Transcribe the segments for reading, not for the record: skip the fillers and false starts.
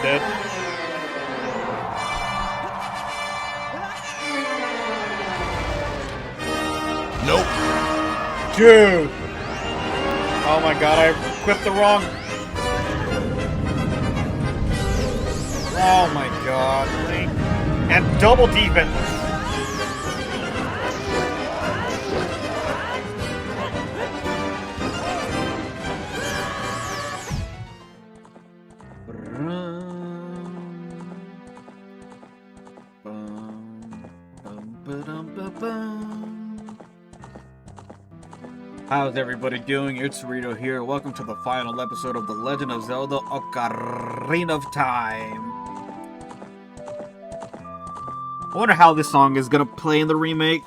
dead. Nope. Dude! Oh my god, I equipped the wrong... Oh my god, Link. And double defense. How's everybody doing? It's Rito here. Welcome to the final episode of The Legend of Zelda Ocarina of Time. I wonder how this song is gonna play in the remake.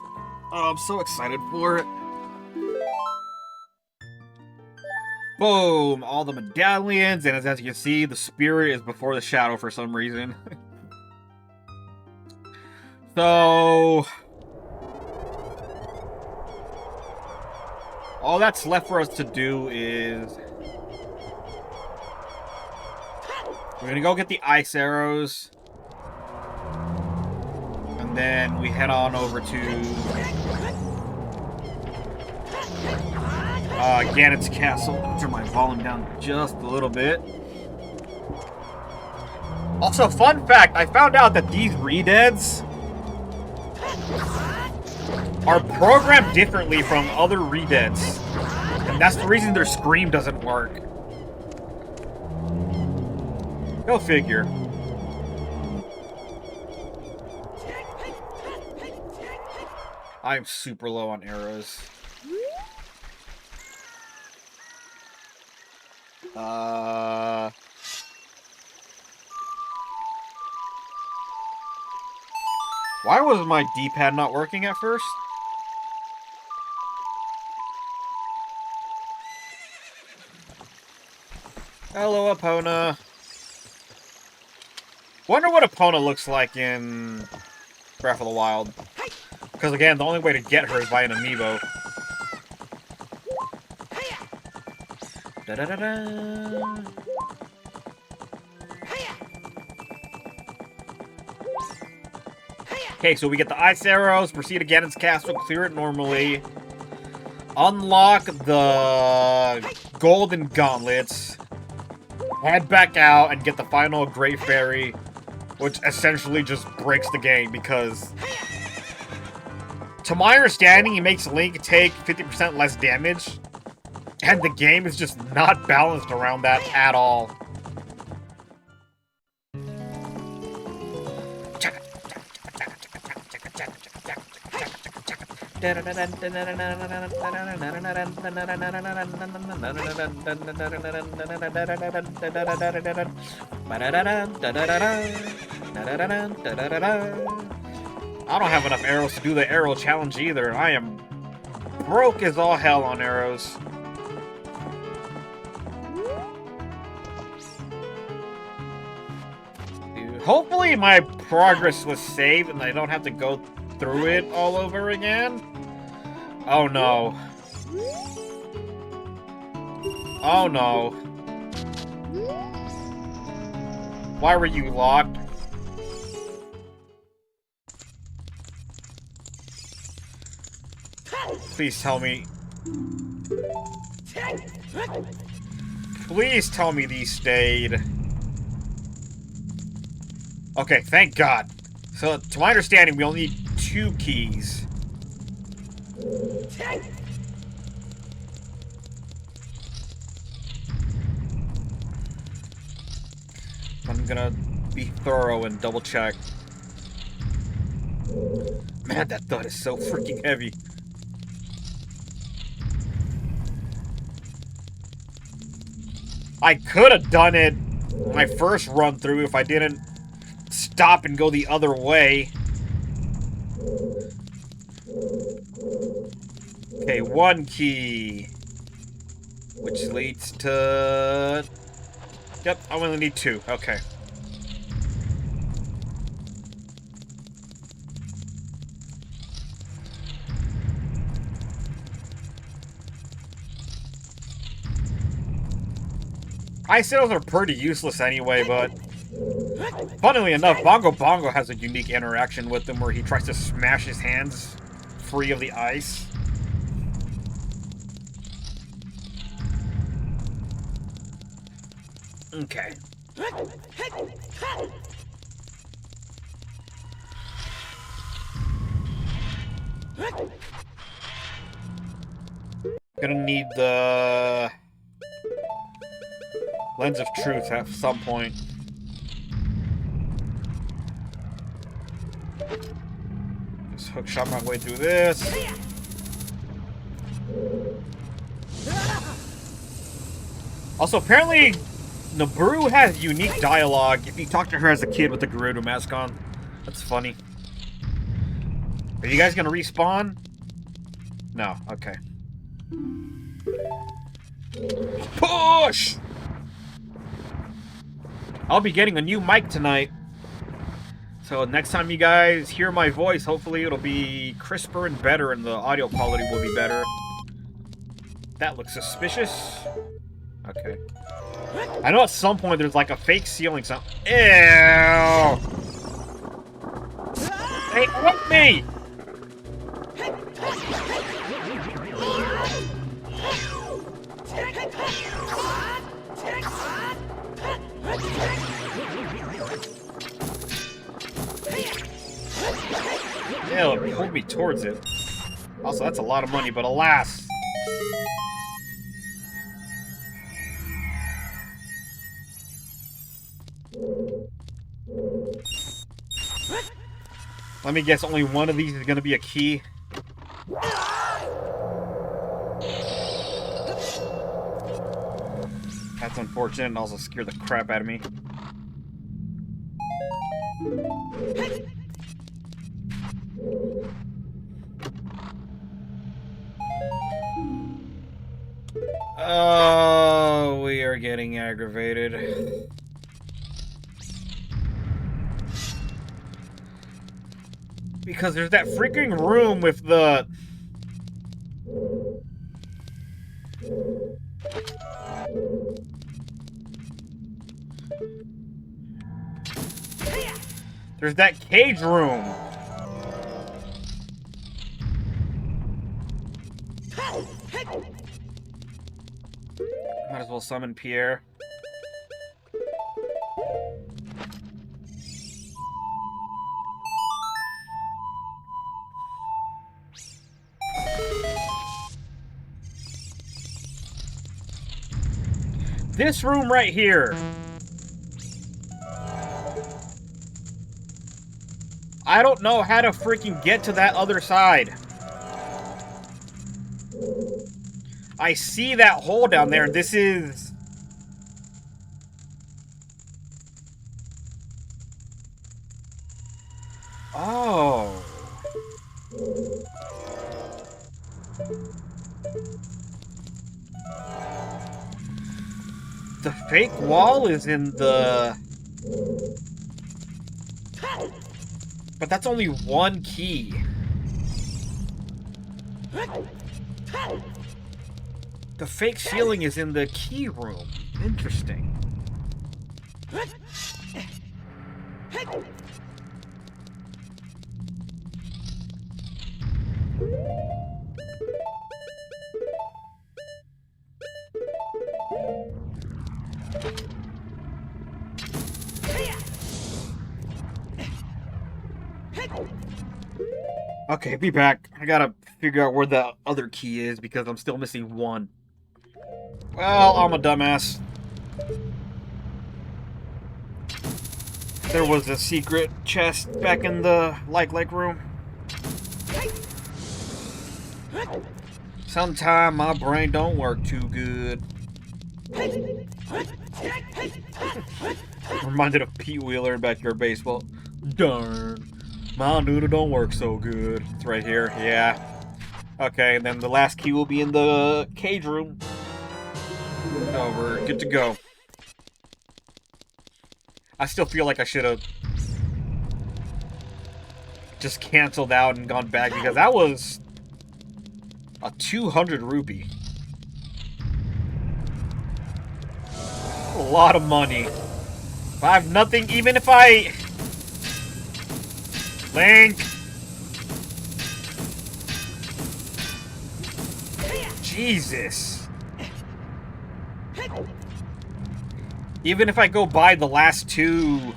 Oh, I'm so excited for it. Boom! All the medallions, and as you can see, the spirit is before the shadow for some reason. So... all that's left for us to do is... we're gonna go get the ice arrows. And then we head on over to... Ganon's castle. I'll turn my volume down just a little bit. Also, fun fact, I found out that these redeads are programmed differently from other redeads. And that's the reason their scream doesn't work. Go figure. I'm super low on arrows. Why was my D-pad not working at first? Hello, Epona. Wonder what Epona looks like in Breath of the Wild. Because again, the only way to get her is by an amiibo. Da-da-da-da. Okay, so we get the ice arrows, proceed to Ganon's castle, clear it normally. Unlock the golden gauntlets. Head back out and get the final Great Fairy, which essentially just breaks the game because, to my understanding, it makes Link take 50% less damage, and the game is just not balanced around that at all. I don't have enough arrows to do the arrow challenge either. I am broke as all hell on arrows. Hopefully my progress was saved and I don't have to go through it all over again. Oh no. Oh no. Why were you locked? Please tell me. Please tell me these stayed. Okay, thank God. So, to my understanding, we only need 2 keys. I'm gonna be thorough and double check. Man, that thud is so freaking heavy. I could have done it my first run through if I didn't stop and go the other way. Okay, 1 key. Which leads to... yep, I only need 2. Okay. Ice arrows are pretty useless anyway, but Funnily enough, Bongo Bongo has a unique interaction with him where he tries to smash his hands free of the ice. Okay. Gonna need the Lens of Truth at some point. Just hook shot my way through this. Also, apparently, Naburu has unique dialogue if you talk to her as a kid with the Gerudo mask on. That's funny. Are you guys gonna respawn? No, okay. Push! I'll be getting a new mic tonight. So next time you guys hear my voice, hopefully it'll be crisper and better and the audio quality will be better. That looks suspicious. Okay. I know at some point there's like a fake ceiling sound. Ew! Hey, help me! Ew, it pulled me towards it. Also, that's a lot of money, but alas. Let me guess, only one of these is gonna be a key. That's unfortunate and also scared the crap out of me. Oh, we are getting aggravated. Because there's that freaking room with the... There's that cage room. Might as well summon Pierre. This room right here. I don't know how to freaking get to that other side. I see that hole down there. This is... Oh. The fake wall is in the... But that's only one key. The fake ceiling is in the key room. Interesting. Okay, be back. I gotta figure out where the other key is because I'm still missing one. Well, I'm a dumbass. There was a secret chest back in the like room. Sometimes my brain don't work too good. Reminded of Pete Wheeler in Backyard Baseball. Darn. My noodle don't work so good. It's right here. Yeah. Okay, and then the last key will be in the cage room. So we're good to go. I still feel like I should have just canceled out and gone back because that was a 200 rupee. A lot of money. If I have nothing, even if I... Link! Jesus! Even if I go buy the last two...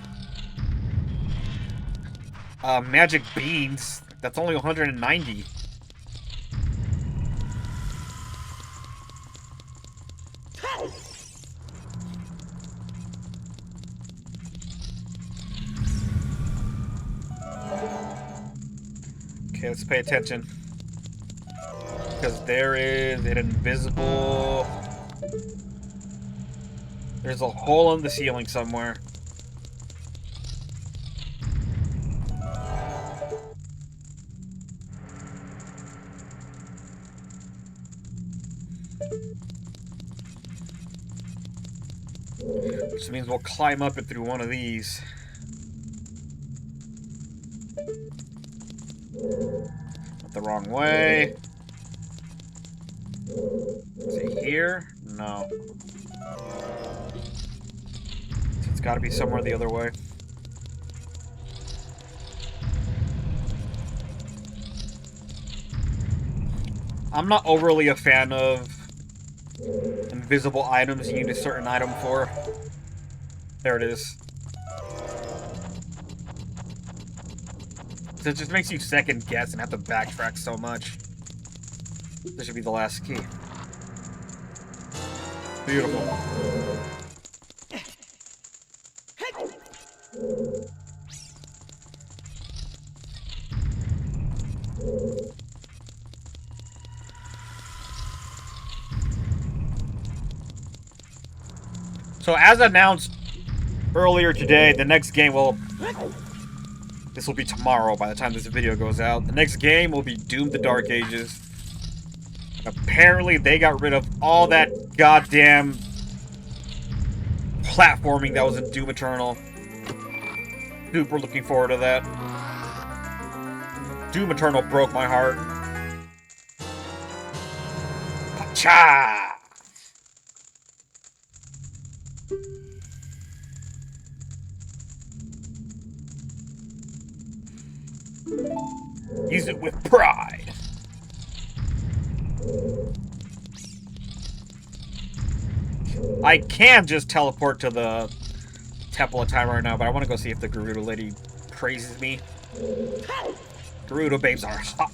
magic beans, that's only 190. Okay, let's pay attention. Because there is an invisible... There's a hole in the ceiling somewhere. Which means we'll climb up it through one of these. Not the wrong way. Is it here? No. It's gotta be somewhere the other way. I'm not overly a fan of invisible items you need a certain item for. There it is. So it just makes you second guess and have to backtrack so much. This should be the last key. Beautiful. So as announced earlier today, the next game will... This will be tomorrow by the time this video goes out. The next game will be Doom the Dark Ages. Apparently they got rid of all that goddamn platforming that was in Doom Eternal. Super looking forward to that. Doom Eternal broke my heart. Pacha! Use it with pride. I can just teleport to the Temple of Time right now, but I want to go see if the Gerudo lady praises me. Gerudo babes are hot.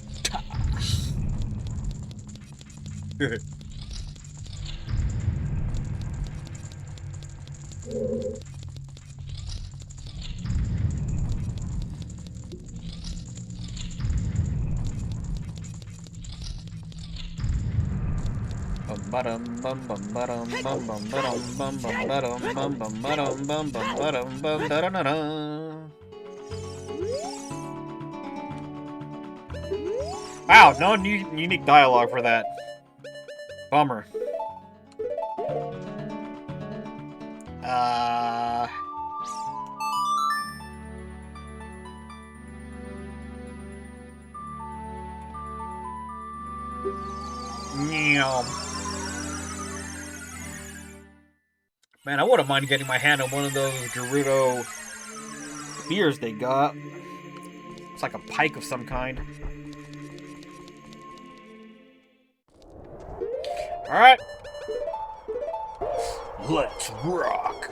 Wow, no unique dialogue for that. Bummer. Man, I wouldn't mind getting my hand on one of those Gerudo spears they got. It's like a pike of some kind. Alright. Let's rock.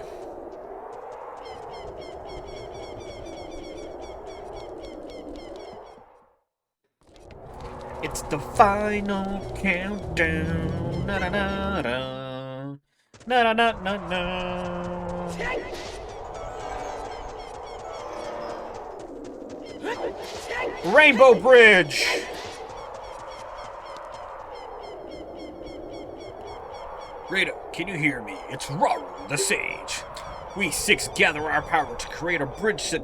It's the final countdown. Na na na na. Na na na na na. Rainbow Bridge. Rita, can you hear me? It's Raru, the Sage. We six gather our power to create a bridge to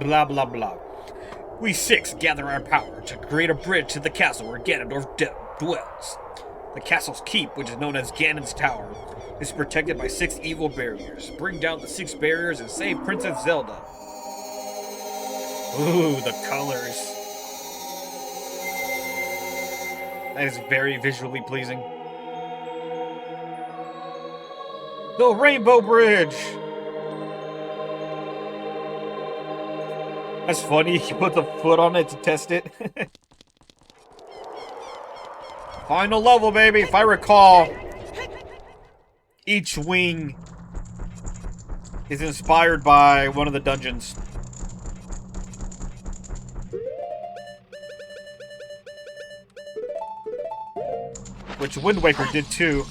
blah blah blah. We six gather our power to create a bridge to the castle where Ganondorf dwells. The castle's keep, which is known as Ganon's Tower, is protected by 6 evil barriers. Bring down the 6 barriers and save Princess Zelda. Ooh, the colors. That is very visually pleasing. The Rainbow Bridge! That's funny. He put the foot on it to test it. Final level, baby. If I recall, each wing is inspired by one of the dungeons. Which Wind Waker did too.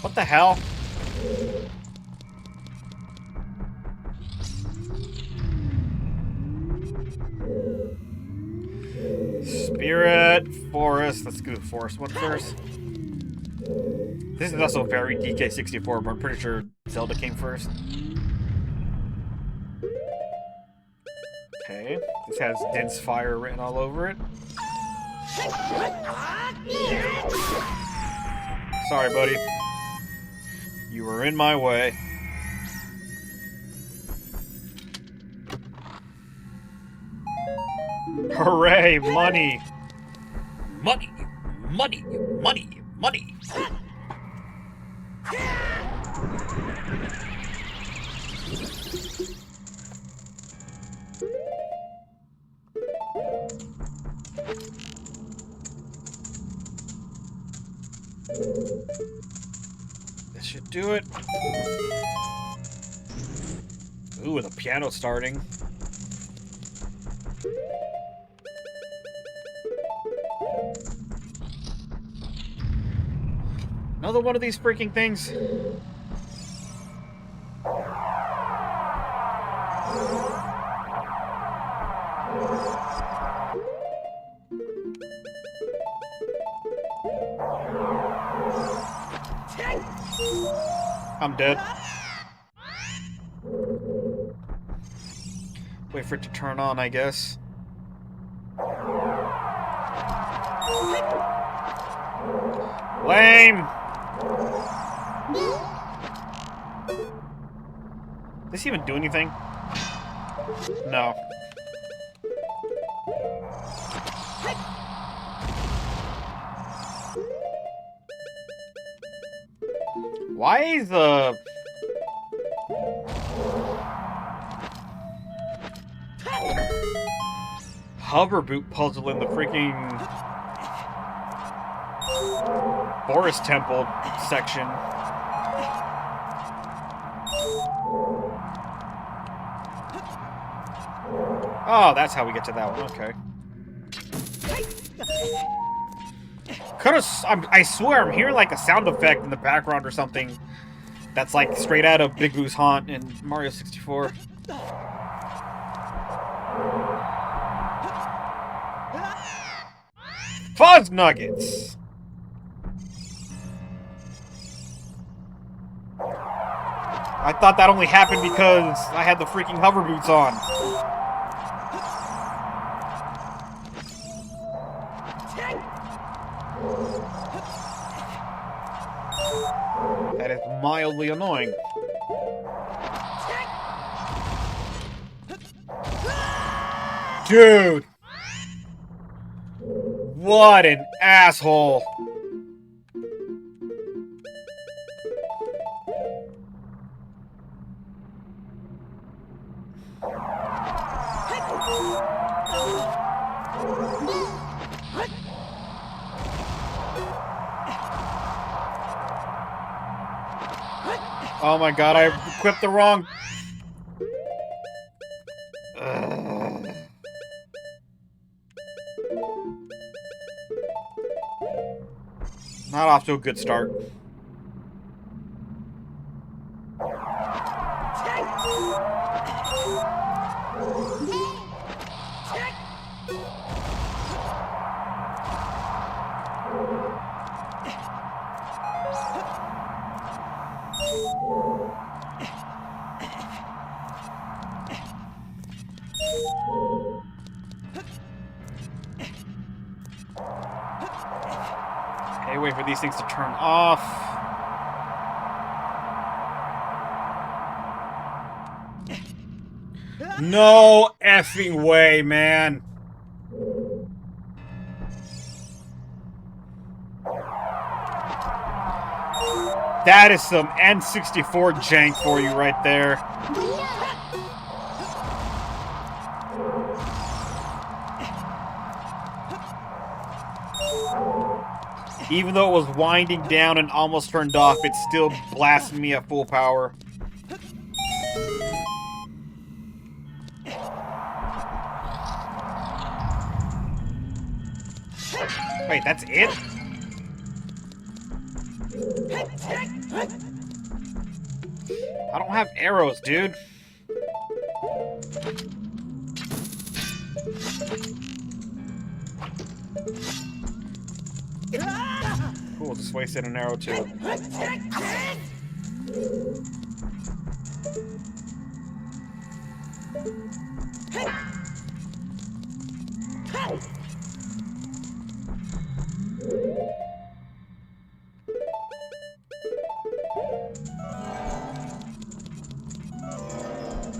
What the hell? Spirit, Forest. Let's do the Forest one first. This is also very DK64, but I'm pretty sure Zelda came first. Okay, this has dense fire written all over it. Sorry, buddy. You were in my way. Hooray, money! Money! Money! Money! Money! This should do it. Ooh, the piano's starting. Another one of these freaking things. I'm dead. Wait for it to turn on, I guess. Lame! Does this even do anything? No. Why is the... hover boot puzzle in the freaking Forest Temple section? Oh, that's how we get to that one. Okay. I swear I'm hearing like a sound effect in the background or something that's like straight out of Big Boo's Haunt in Mario 64. Fuzz Nuggets! I thought that only happened because I had the freaking hover boots on. That is mildly annoying. Dude! What an asshole! Oh my god, I equipped the wrong... Not off to a good start. Okay, wait for these things to turn off. No effing way, man. That is some N64 jank for you right there. Even though it was winding down and almost turned off, it still blasted me at full power. Wait, that's it? I don't have arrows, dude. Cool, just wasted an arrow too.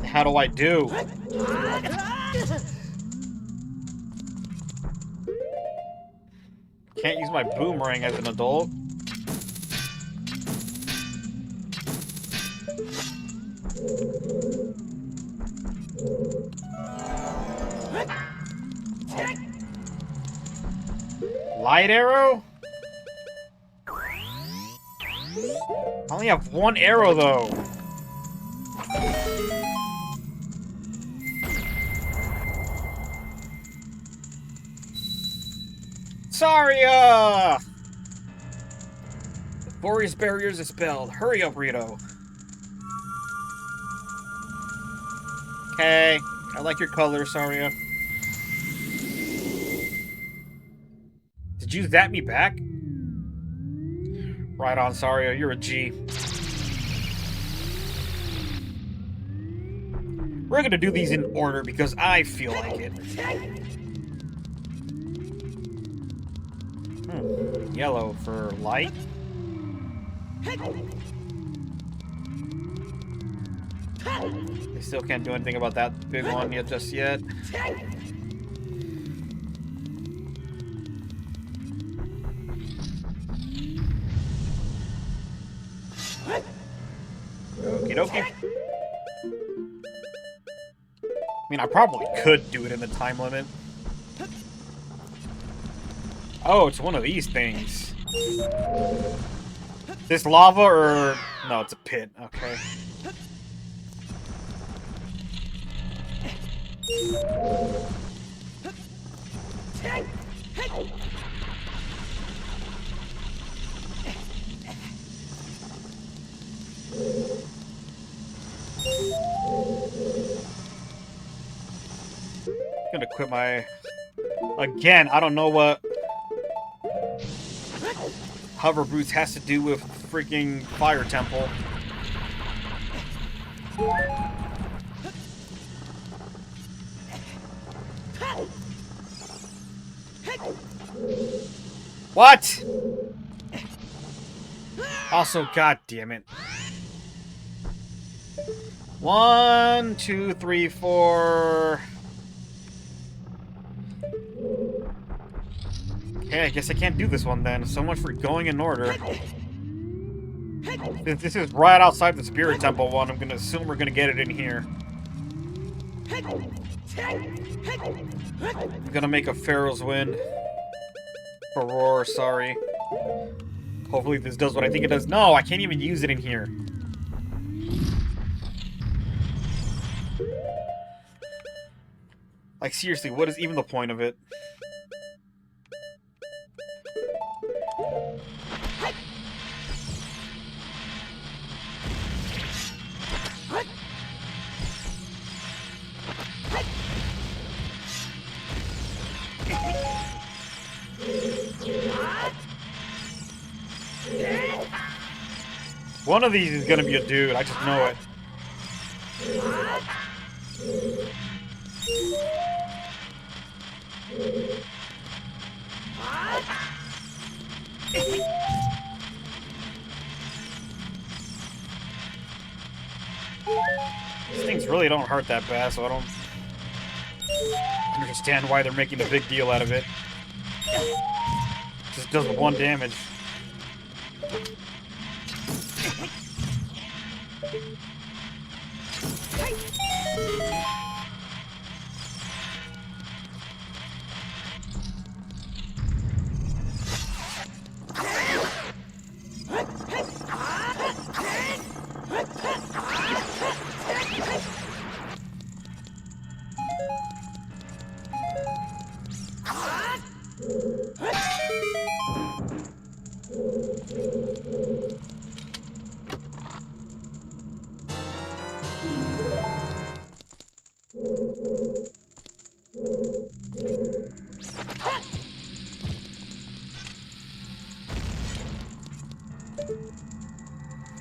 How do I do? Can't use my boomerang as an adult. Light arrow? I only have one arrow though. Sorry, the forest barriers are spelled. Hurry up, Rito. Okay, I like your color, Saria. Did you zap me back? Right on, Saria, you're a G. We're gonna do these in order because I feel like it. Yellow for light. I still can't do anything about that big one yet, just yet. Okie dokie. I mean, I probably could do it in the time limit. Oh, it's one of these things. This lava or... No, it's a pit. Okay. I'm gonna quit my... Again, I don't know what... Hover boots has to do with freaking Fire Temple. What? Also, god damn it. 1, 2, 3, 4. Okay, I guess I can't do this one then. So much for going in order. Since this is right outside the Spirit Temple one, I'm gonna assume we're gonna get it in here. I'm gonna make a Pharaoh's Wind. For Roar, sorry. Hopefully this does what I think it does. No, I can't even use it in here. Like, seriously, what is even the point of it? One of these is gonna be a dude, I just know it. These things really don't hurt that bad, so I don't understand why they're making a big deal out of it. Just does 1 damage.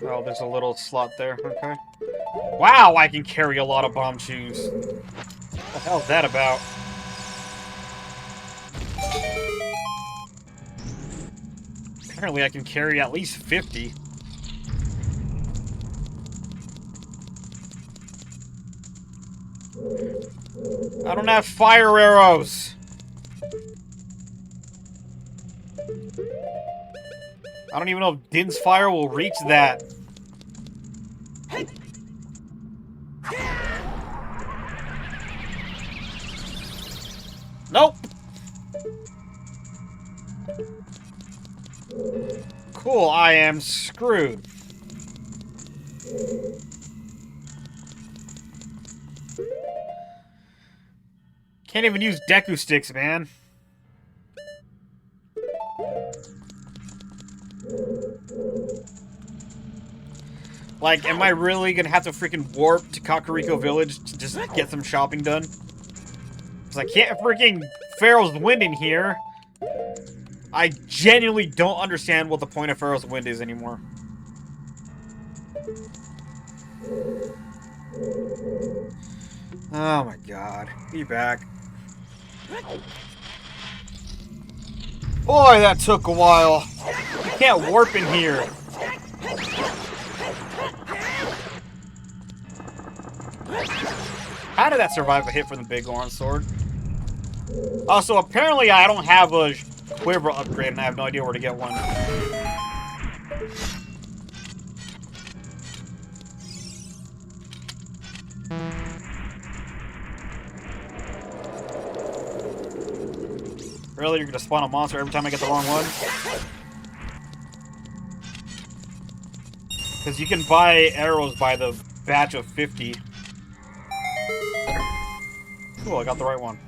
Oh, there's a little slot there. Okay. Wow, I can carry a lot of bomb shoes. What the hell's that about? Apparently I can carry at least 50. I don't have fire arrows. I don't even know if Din's fire will reach that. Nope. Cool, I am screwed. Can't even use Deku sticks, man. Like, am I really gonna have to freaking warp to Kakariko Village to just get some shopping done? Because I can't freaking Pharaoh's Wind in here. I genuinely don't understand what the point of Pharaoh's Wind is anymore. Oh my god. Be back. Boy, that took a while. You can't warp in here. How did that survive a hit from the big orange sword? Also, apparently I don't have a quiver upgrade and I have no idea where to get one. Really? You're gonna spawn a monster every time I get the wrong one? Because you can buy arrows by the batch of 50. Cool, I got the right one.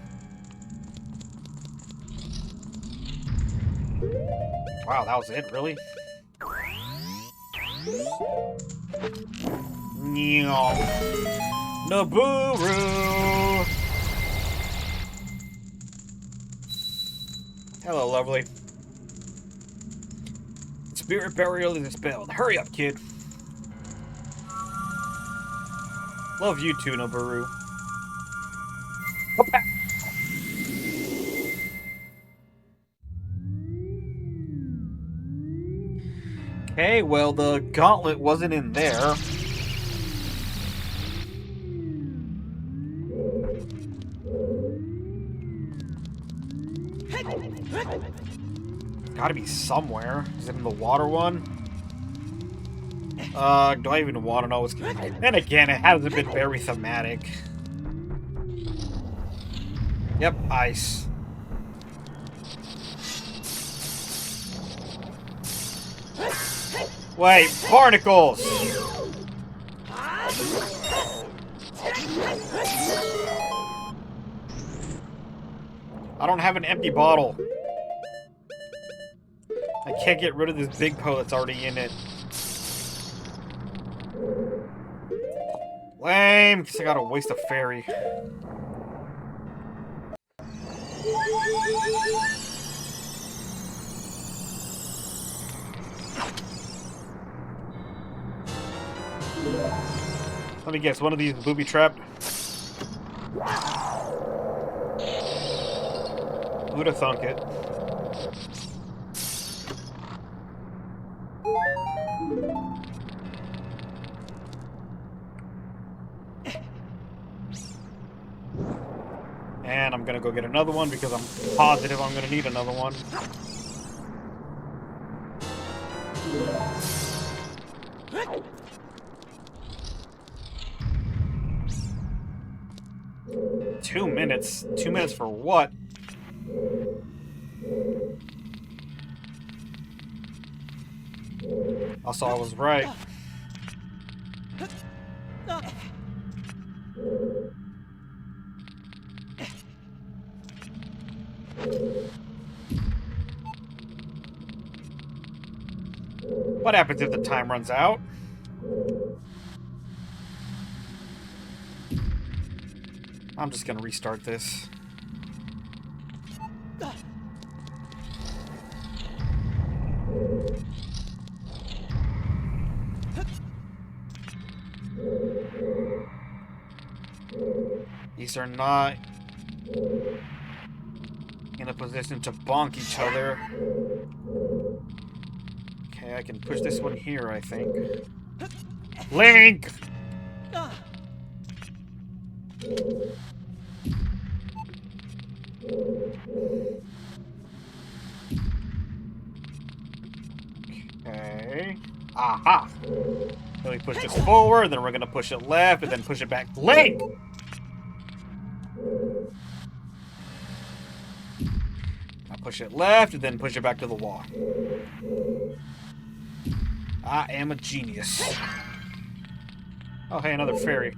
Wow, that was it? Really? Naburu! Hello, lovely. Spirit burial is dispelled. Hurry up, kid. Love you too, Naburu. Come back. Okay, well, the gauntlet wasn't in there. Gotta be somewhere. Is it in the water one? Do I even want to know what's going on? Then again, it hasn't been very thematic. Yep, ice. Wait, barnacles! I don't have an empty bottle. I can't get rid of this big po that's already in it. Lame, because I gotta waste a fairy. Let me guess, one of these is booby-trapped? Who'd have thunk it? And I'm gonna go get another one because I'm positive I'm gonna need another one. 2 minutes. 2 minutes for what? Also, I was right. What happens if the time runs out? I'm just gonna restart this. These are not in a position to bonk each other. Okay, I can push this one here, I think. Link! Okay. Aha! Then we push this forward, then we're gonna push it left, and then push it back. Link! I'll push it left, and then push it back to the wall. I am a genius. Oh, hey, another fairy.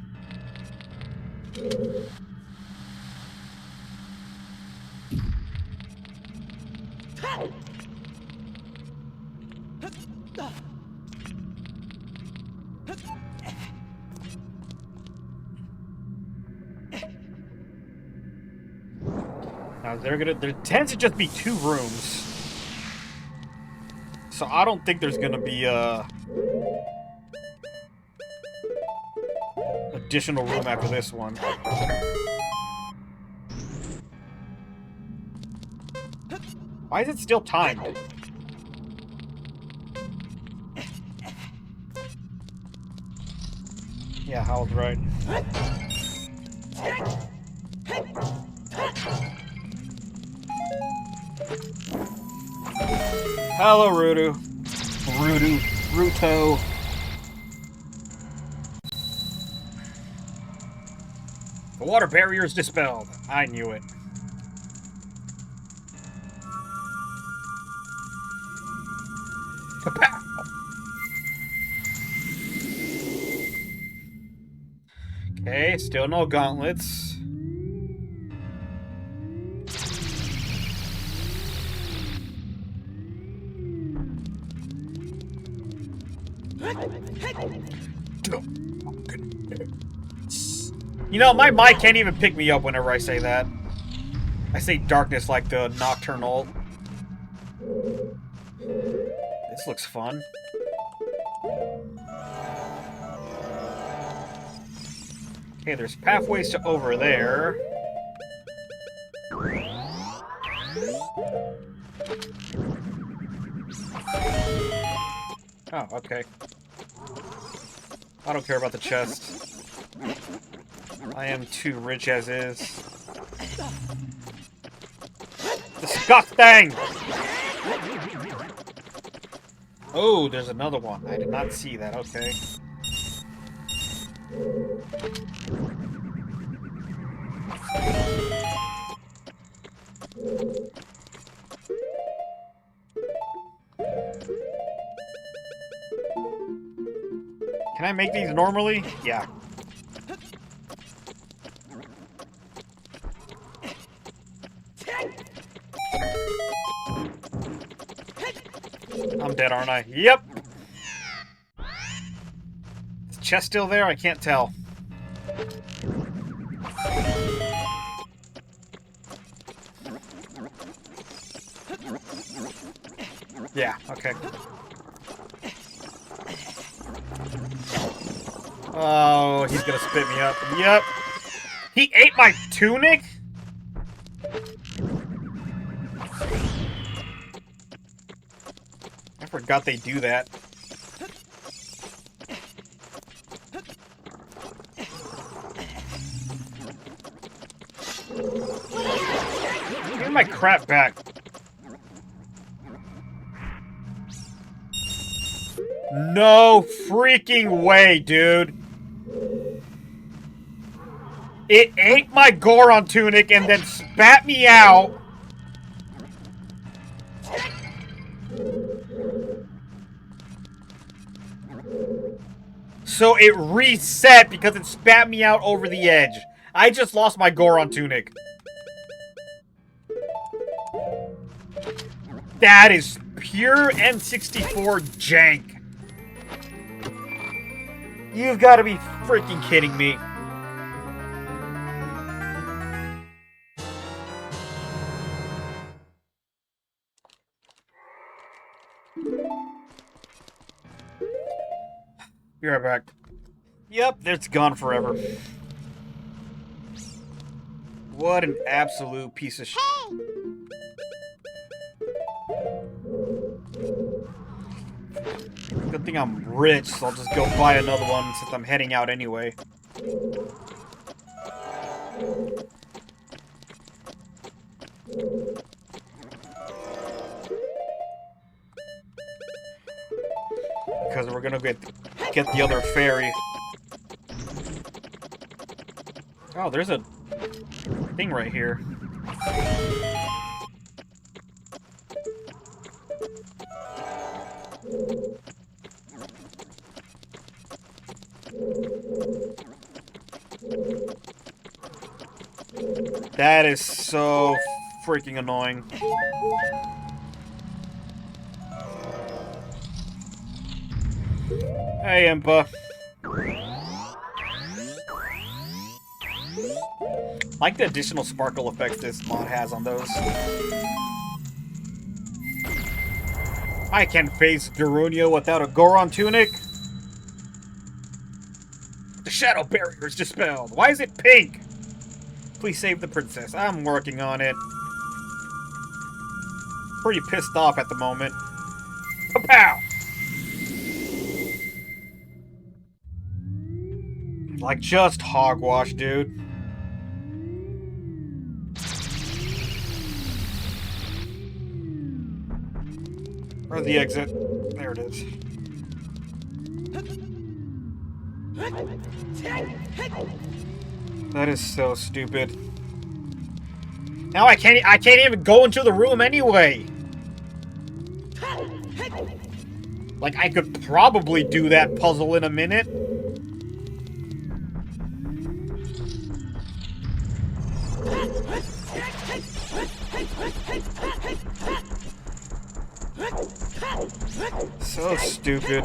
Now there tends to just be 2 rooms. So I don't think there's gonna be additional room after this one. Why is it still timed? Yeah, I was right. Hello, Ruto. Ruto. The water barrier is dispelled. I knew it. Kapow! Okay, still no gauntlets. You know, my mic can't even pick me up whenever I say that. I say darkness like the nocturnal. This looks fun. Okay, there's pathways to over there. Oh, okay. I don't care about the chest. I am too rich as is. Disgusting! Oh, there's another one. I did not see that. Okay. Can I make these normally? Yeah. I'm dead, aren't I? Yep! Is the chest still there? I can't tell. Yeah, okay. Oh, he's gonna spit me up. Yep. He ate my tunic? I forgot they do that. Give me my crap back. No freaking way, dude. It ate my Goron tunic and then spat me out. So it reset because it spat me out over the edge. I just lost my Goron tunic. That is pure N64 jank. You've got to be freaking kidding me. Be right back. Yep, it's gone forever. What an absolute piece of shit. Good thing I'm rich, so I'll just go buy another one since I'm heading out anyway. Because we're gonna get the other fairy. Oh, there's a thing right here. That is so freaking annoying. Hey, Impa. Like the additional sparkle effects this mod has on those. I can face Darunia without a Goron tunic. The shadow barrier is dispelled. Why is it pink? Please save the princess. I'm working on it. Pretty pissed off at the moment. Kapow! Like, just hogwash, dude. Where's the exit? There it is. That is so stupid. Now I can't even go into the room anyway. Like, I could probably do that puzzle in a minute. So stupid.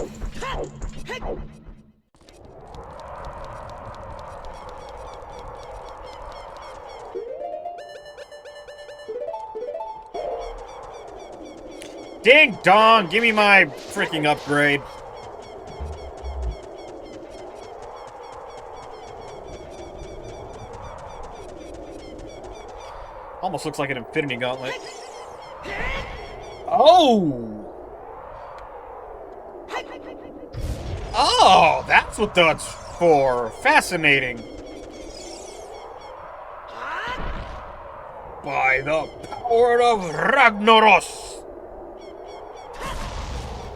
Ding dong! Give me my freaking upgrade. Almost looks like an Infinity Gauntlet. Oh! Oh, that's what that's for. Fascinating. By the power of Ragnaros.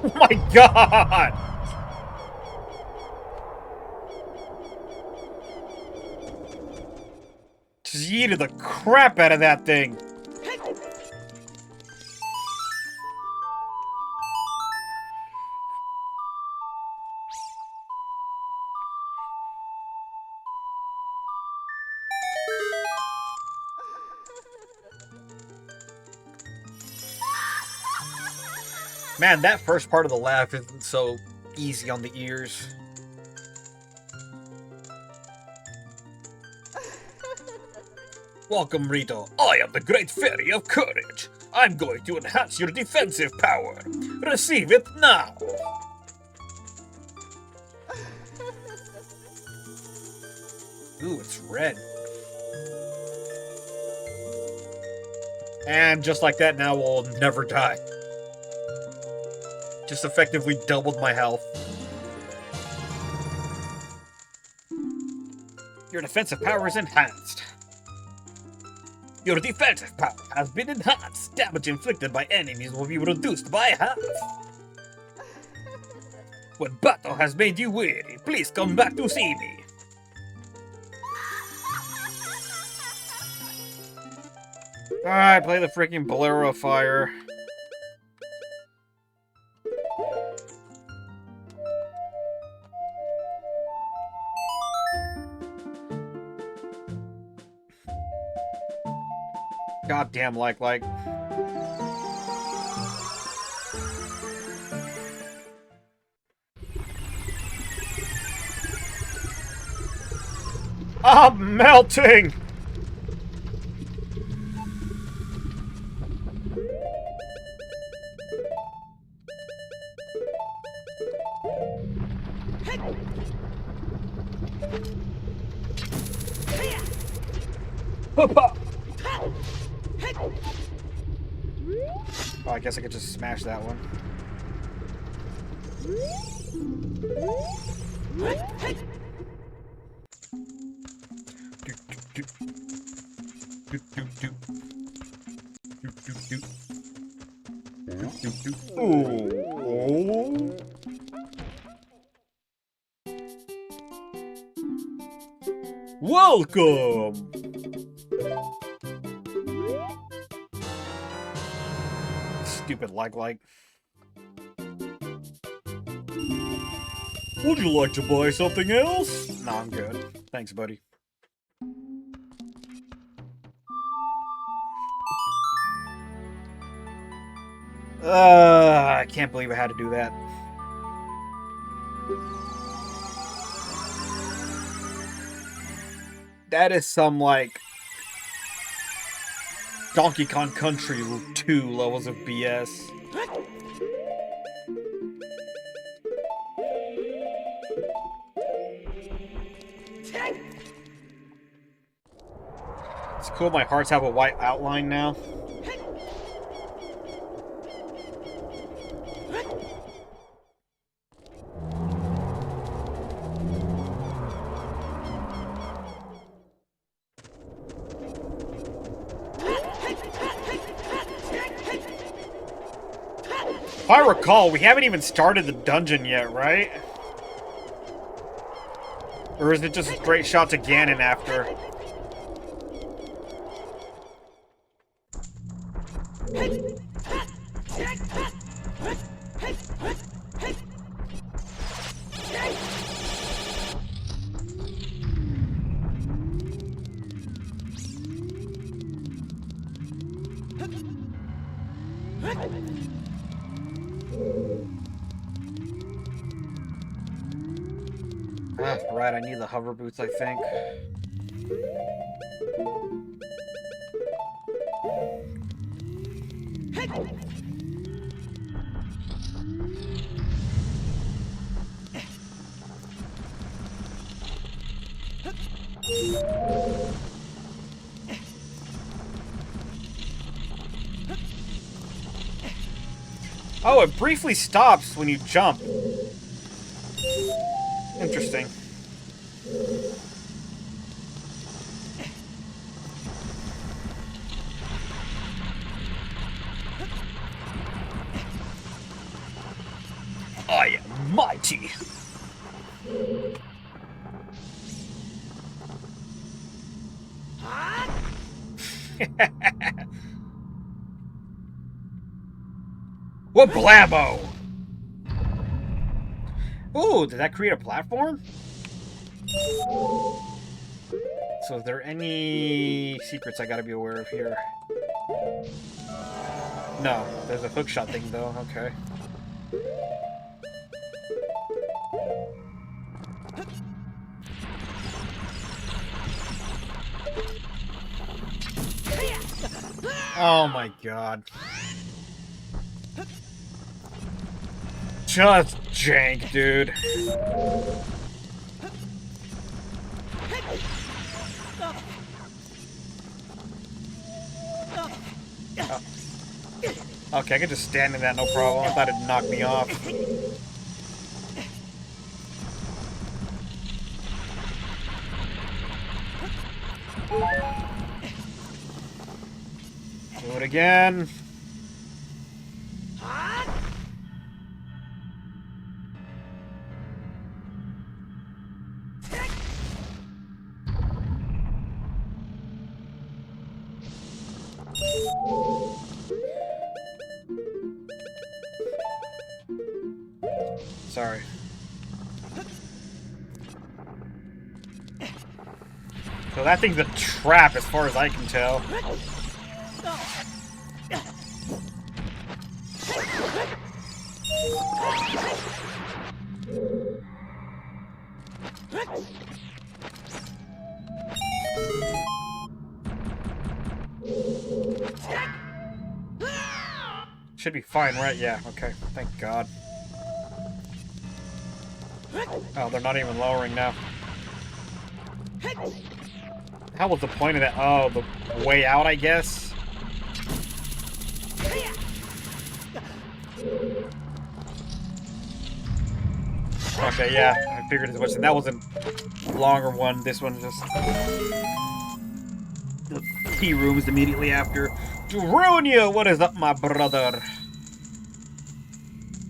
Oh my god! Just yeeted the crap out of that thing. Man, that first part of the laugh isn't so easy on the ears. Welcome, Rito. I am the Great Fairy of Courage. I'm going to enhance your defensive power. Receive it now. Ooh, it's red. And just like that, now we'll never die. Just effectively doubled my health. Your defensive power is enhanced. Your defensive power has been enhanced. Damage inflicted by enemies will be reduced by half. When battle has made you weary, please come back to see me. Alright, play the freaking Bolero Fire. Goddamn like. I'm melting! Oh, I guess I could just smash that one. Ooh. Welcome! Stupid like. Would you like to buy something else? Nah, I'm good. Thanks, buddy. I can't believe I had to do that. That is some, like, Donkey Kong Country 2 levels of BS. It's cool my hearts have a white outline now. If I recall, we haven't even started the dungeon yet, right? Or is it just a straight shot to Ganon after? Right, I need the hover boots, I think. Oh, it briefly stops when you jump. Interesting. I am mighty. What blabbo! Ooh, did that create a platform? So, are there any secrets I gotta be aware of here? No, there's a hookshot thing though, okay. Oh my god. Just jank, dude. Okay, I can just stand in that, no problem. I thought it'd knock me off. Do it again. Sorry. So that thing's a trap as far as I can tell. Should be fine, right? Yeah, okay. Thank God. Oh, they're not even lowering now. How was the point of that? Oh, the way out, I guess? Okay, yeah, I figured as much. And that was a longer one. This one's just the key rooms immediately after. To ruin you! What is up, my brother?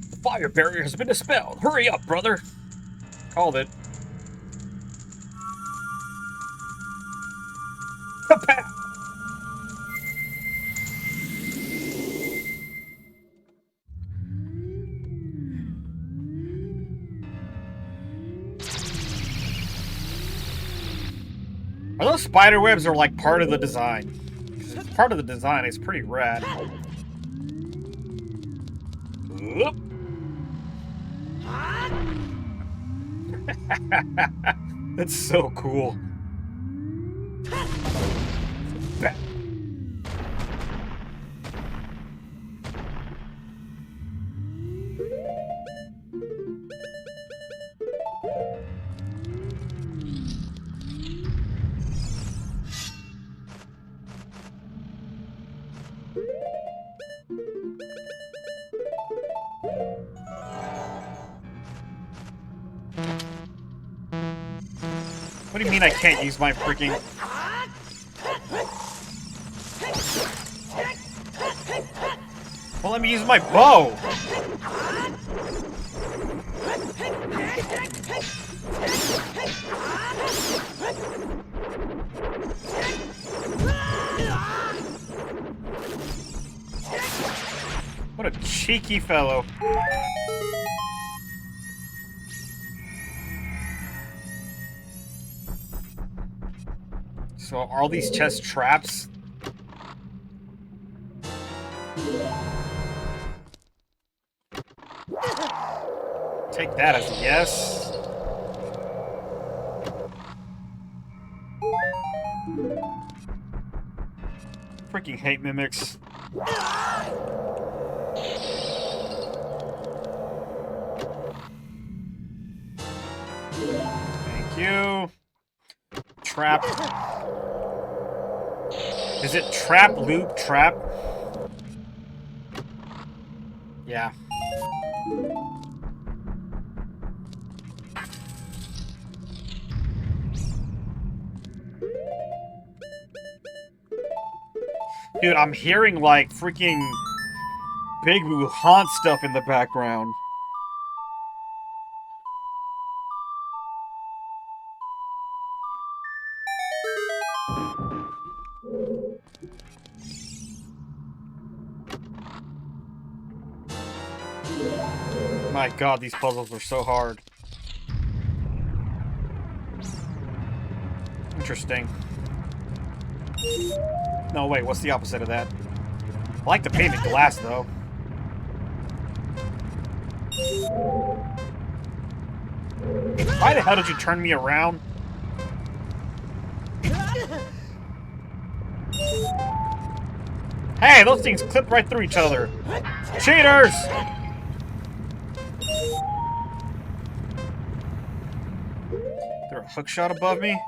The fire barrier has been dispelled. Hurry up, brother! Called it. Kapat! Are those spider webs are like part of the design? Because it's part of the design, it's pretty rad. Oop. That's so cool. What do you mean I can't use my freaking... Well, let me use my bow! What a cheeky fellow. So are all these chests traps? Take that as a yes. Freaking hate mimics. Thank you. Trap. Is it trap, loop, trap? Yeah. Dude, I'm hearing like freaking Big Boo haunt stuff in the background. My God, these puzzles are so hard. Interesting. No, wait, what's the opposite of that? I like the painted glass, though. Why the hell did you turn me around? Hey, those things clip right through each other. Cheaters! Is there a hook shot above me?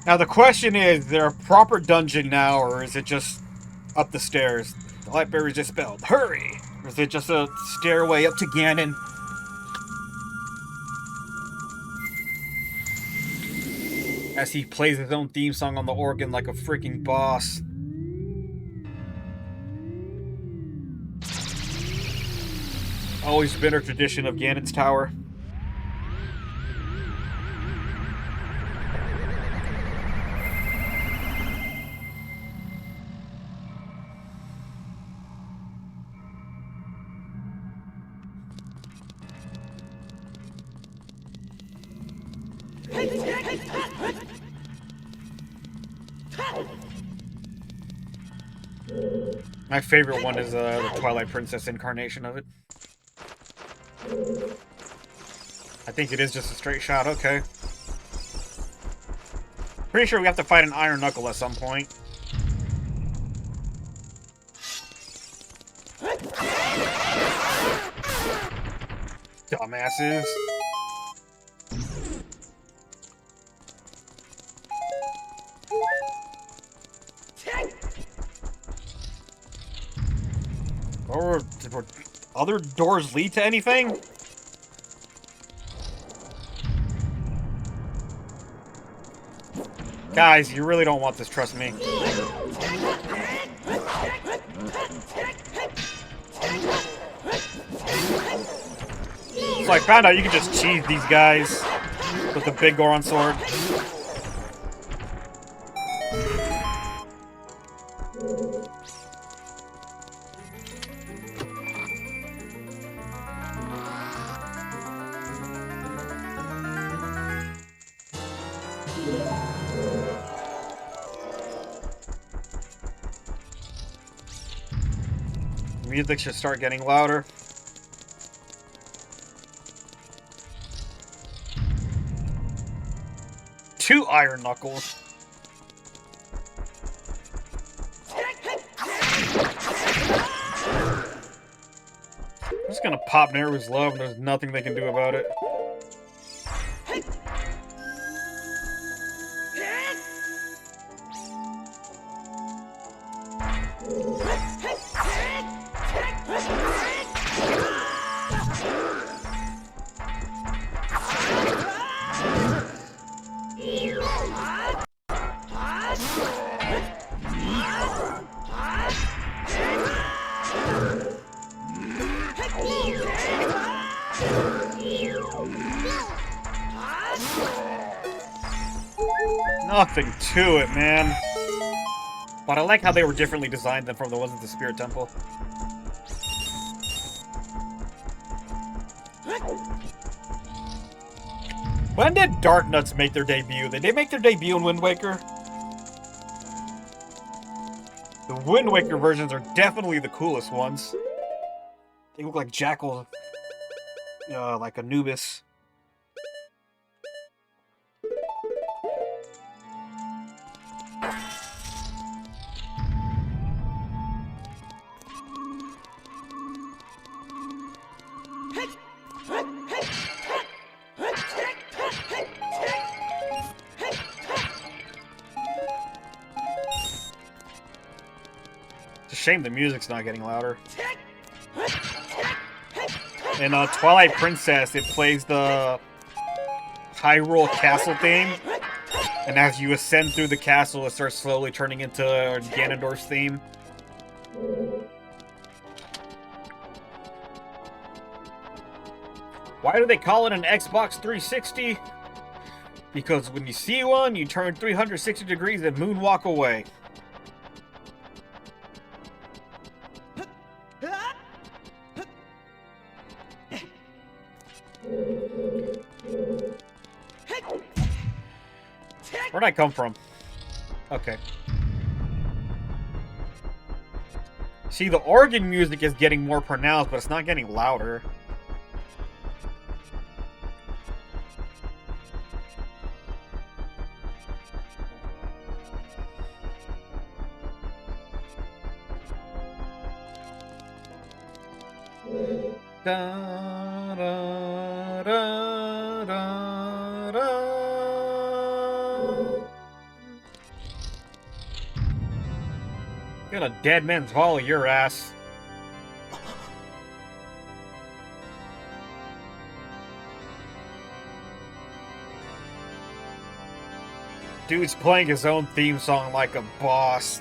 Now the question is there a proper dungeon now, or is it just up the stairs? The light barrier is dispelled. Hurry! Or is it just a stairway up to Ganon? As he plays his own theme song on the organ like a freaking boss. Always been a tradition of Ganon's Tower. My favorite one is the Twilight Princess incarnation of it. I think it is just a straight shot, okay. Pretty sure we have to fight an Iron Knuckle at some point. Dumbasses. Or other doors lead to anything? Guys, you really don't want this, trust me. So I found out you can just cheese these guys with the big Goron sword. Music should start getting louder. Two Iron Knuckles. I'm just gonna pop Neru's love and there's nothing they can do about it. Nothing to it, man. But I like how they were differently designed than from the ones at the Spirit Temple. When did Dark Nuts make their debut? Did they make their debut in Wind Waker? The Wind Waker versions are definitely the coolest ones. They look like Jackal, like Anubis. Shame the music's not getting louder. In Twilight Princess, it plays the Hyrule Castle theme, and as you ascend through the castle, it starts slowly turning into Ganondorf's theme. Why do they call it an Xbox 360? Because when you see one, you turn 360 degrees and moonwalk away. Where'd I come from? Okay. See, the organ music is getting more pronounced, but it's not getting louder. Da, da, da, da, da. Got a dead man's hall of your ass. Dude's playing his own theme song like a boss.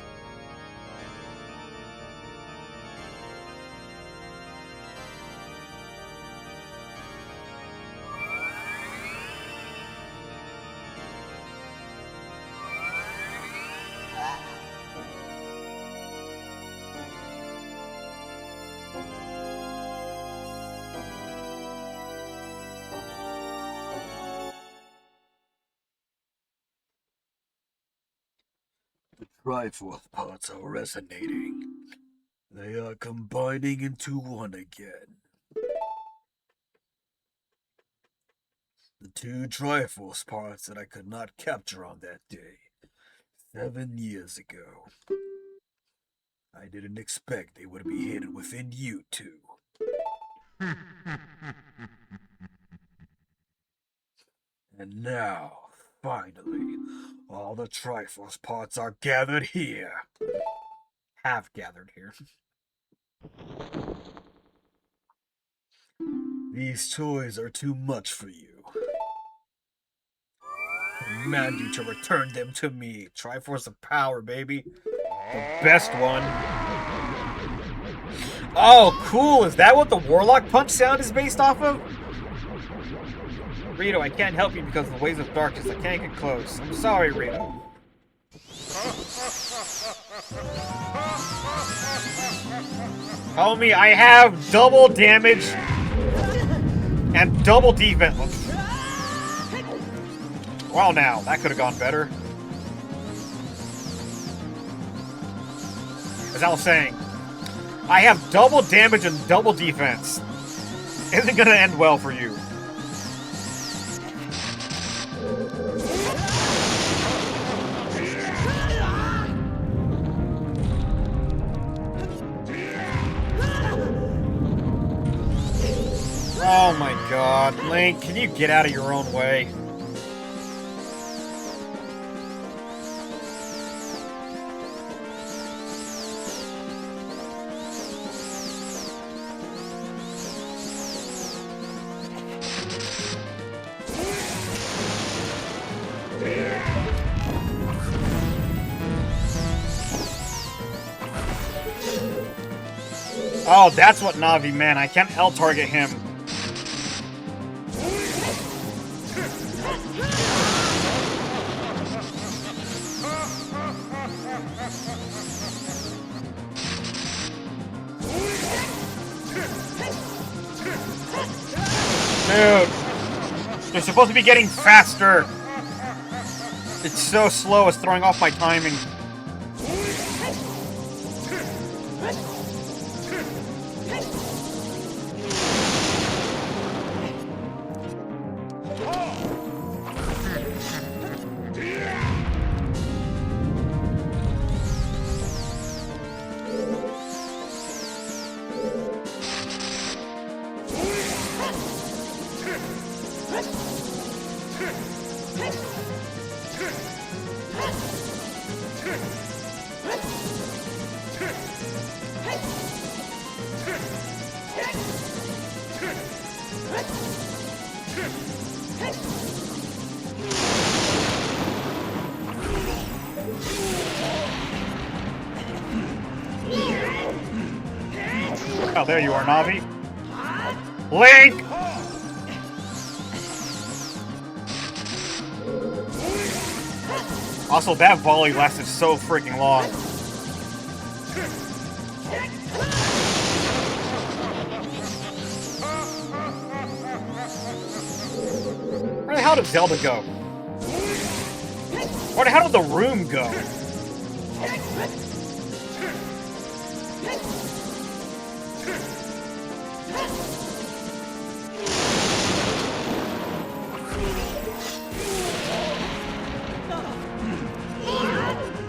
Triforce parts are resonating. They are combining into one again. The two Triforce parts that I could not capture on that day, 7 years ago. I didn't expect they would be hidden within you two. And now, finally, all the Triforce parts are gathered here. Have gathered here. These toys are too much for you. I command you to return them to me. Triforce of power, baby. The best one. Oh, cool. Is that what the Warlock Punch sound is based off of? Rito, I can't help you because of the ways of darkness. I can't get close. I'm sorry, Rito. Homie, I have double damage and double defense. Well, now, that could have gone better. As I was saying, I have double damage and double defense. Isn't gonna end well for you. Oh my god, Link, can you get out of your own way? Oh, that's what Navi meant. I can't L-target him. Dude, they're supposed to be getting faster. It's so slow, it's throwing off my timing. Oh, there you are, Navi. Link! Also, that volley lasted so freaking long. Where the hell did Zelda go? Where the hell did the room go?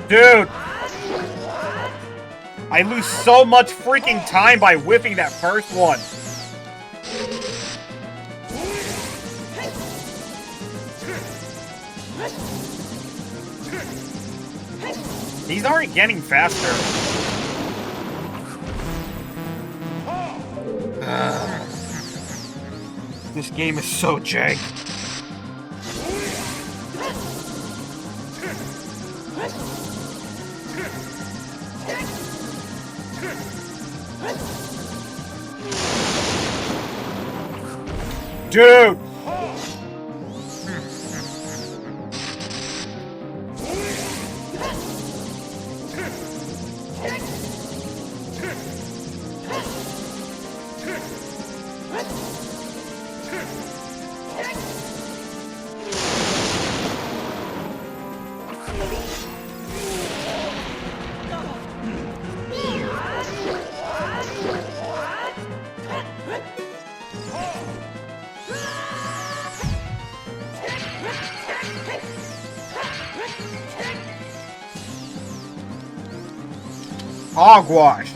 Dude! I lose so much freaking time by whiffing that first one. These aren't getting faster. This game is so jank. Dude! Hogwash.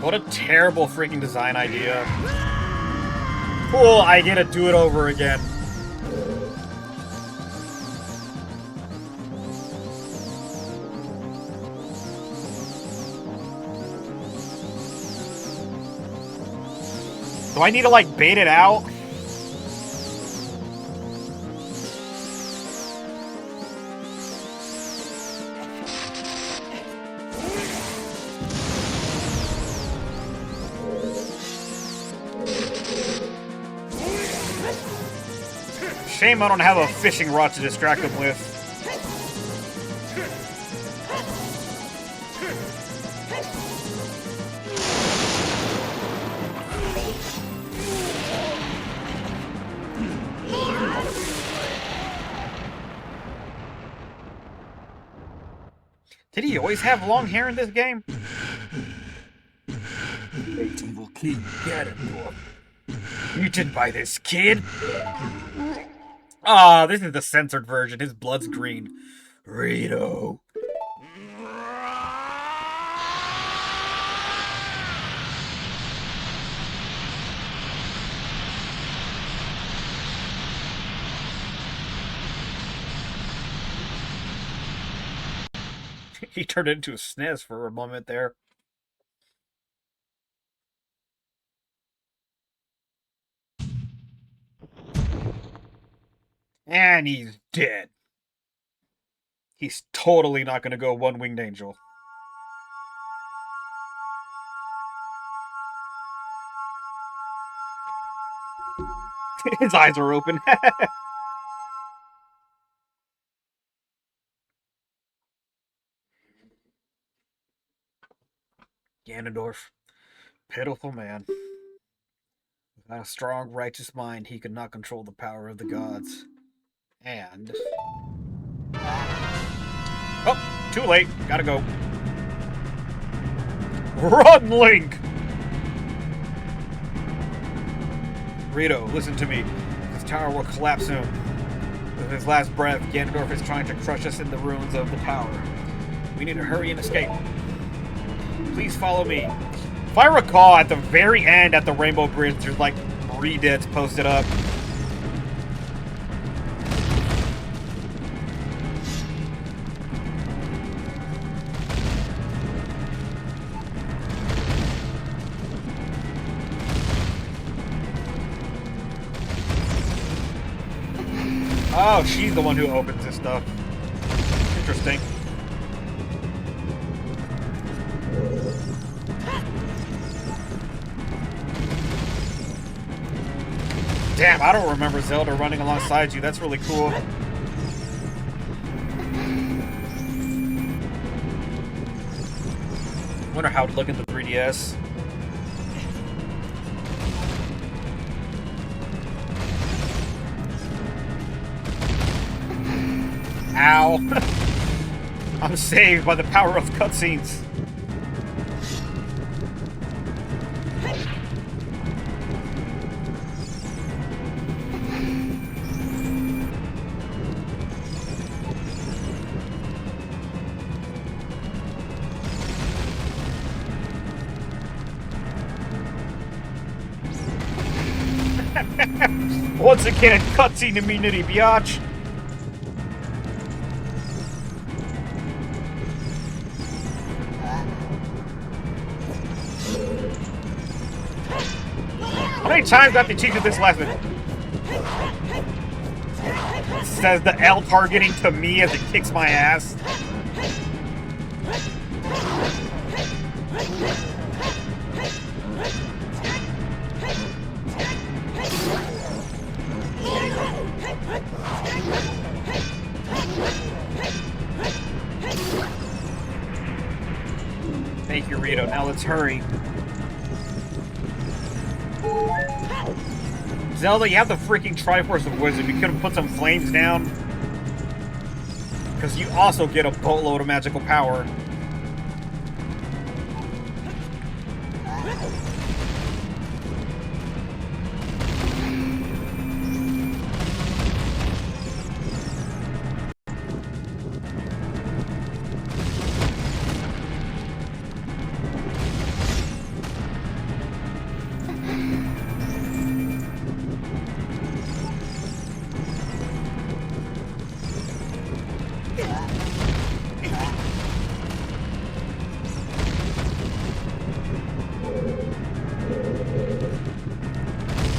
What a terrible freaking design idea. Cool, I get to do it over again. Do I need to, like, bait it out? Shame I don't have a fishing rod to distract them with. Did he always have long hair in this game? Great evil king Ganon. Muted by this kid? Ah, this is the censored version. His blood's green. Rito. He turned into a SNES for a moment there. And he's dead. He's totally not going to go one-winged angel. His eyes are open. Ganondorf. Pitiful man. Without a strong, righteous mind, he could not control the power of the gods. And... oh, too late. Gotta go. Run, Link! Rito, listen to me. This tower will collapse soon. With his last breath, Ganondorf is trying to crush us in the ruins of the tower. We need to hurry and escape. Please follow me. If I recall, at the very end, at the Rainbow Bridge, there's like 3 deads posted up. Oh, she's the one who opens this stuff. Interesting. Damn, I don't remember Zelda running alongside you. That's really cool. Wonder how it'd look in the 3DS. Ow. I'm saved by the power of cutscenes. Once again, cutscene immunity, biatch. many times do I have to teach you this lesson? Says the L targeting to me as it kicks my ass. Thank you, Rito. Now let's hurry. Zelda, you have the freaking Triforce of Wisdom. You could have put some flames down. Because you also get a boatload of magical power.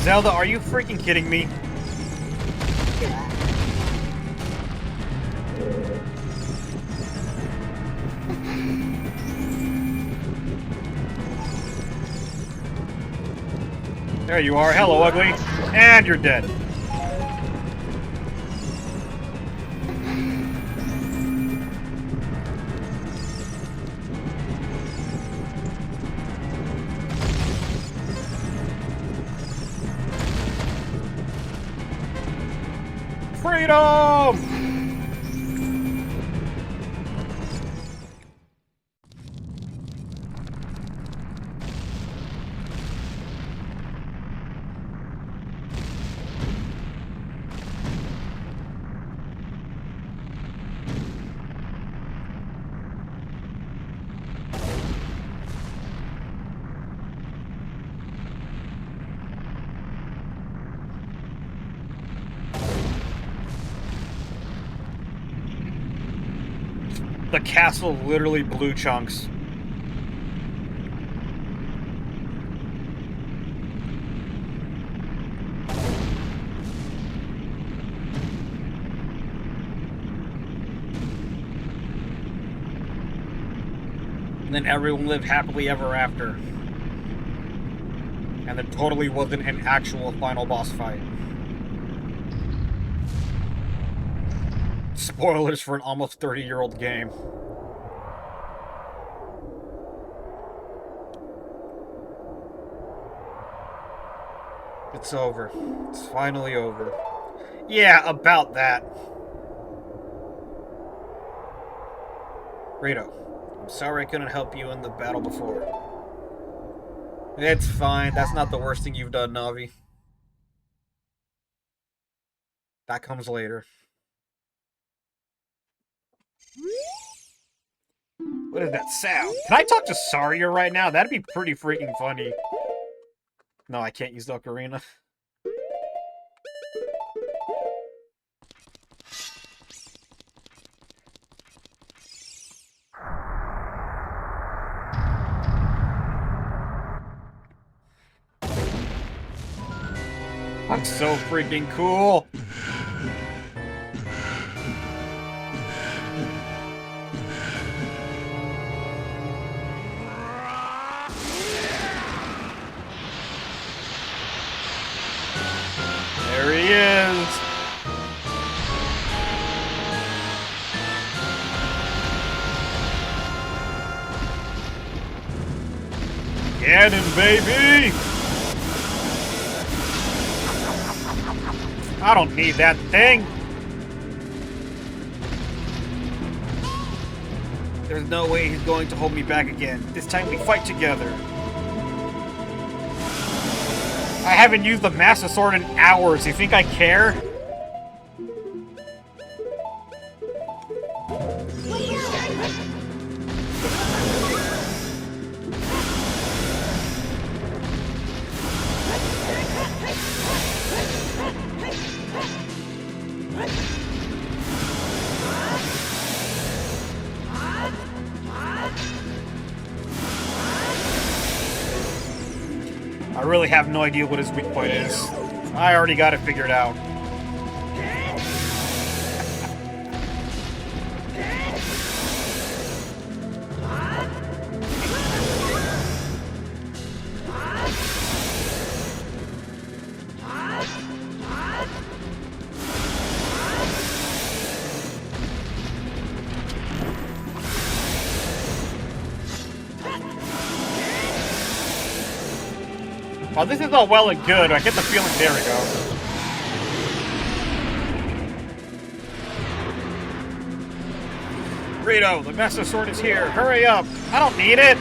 Zelda, are you freaking kidding me? There you are. Hello, ugly. And you're dead. Freedom! The castle literally blew chunks. And then everyone lived happily ever after. And there totally wasn't an actual final boss fight. Spoilers for an almost 30-year-old game. It's over. It's finally over. Yeah, about that. Rito, I'm sorry I couldn't help you in the battle before. It's fine. That's not the worst thing you've done, Navi. That comes later. What is that sound? Can I talk to Saria right now? That'd be pretty freaking funny. No, I can't use the ocarina. I'm so freaking cool. There he is. Ganon, baby! I don't need that thing. There's no way he's going to hold me back again. This time we fight together. I haven't used the Master Sword in hours. You think I care? I really have no idea what his weak point is. I already got it figured out. Oh, this is all well and good. I get the feeling. There we go. Rito, the Master Sword is here. Hurry up. I don't need it.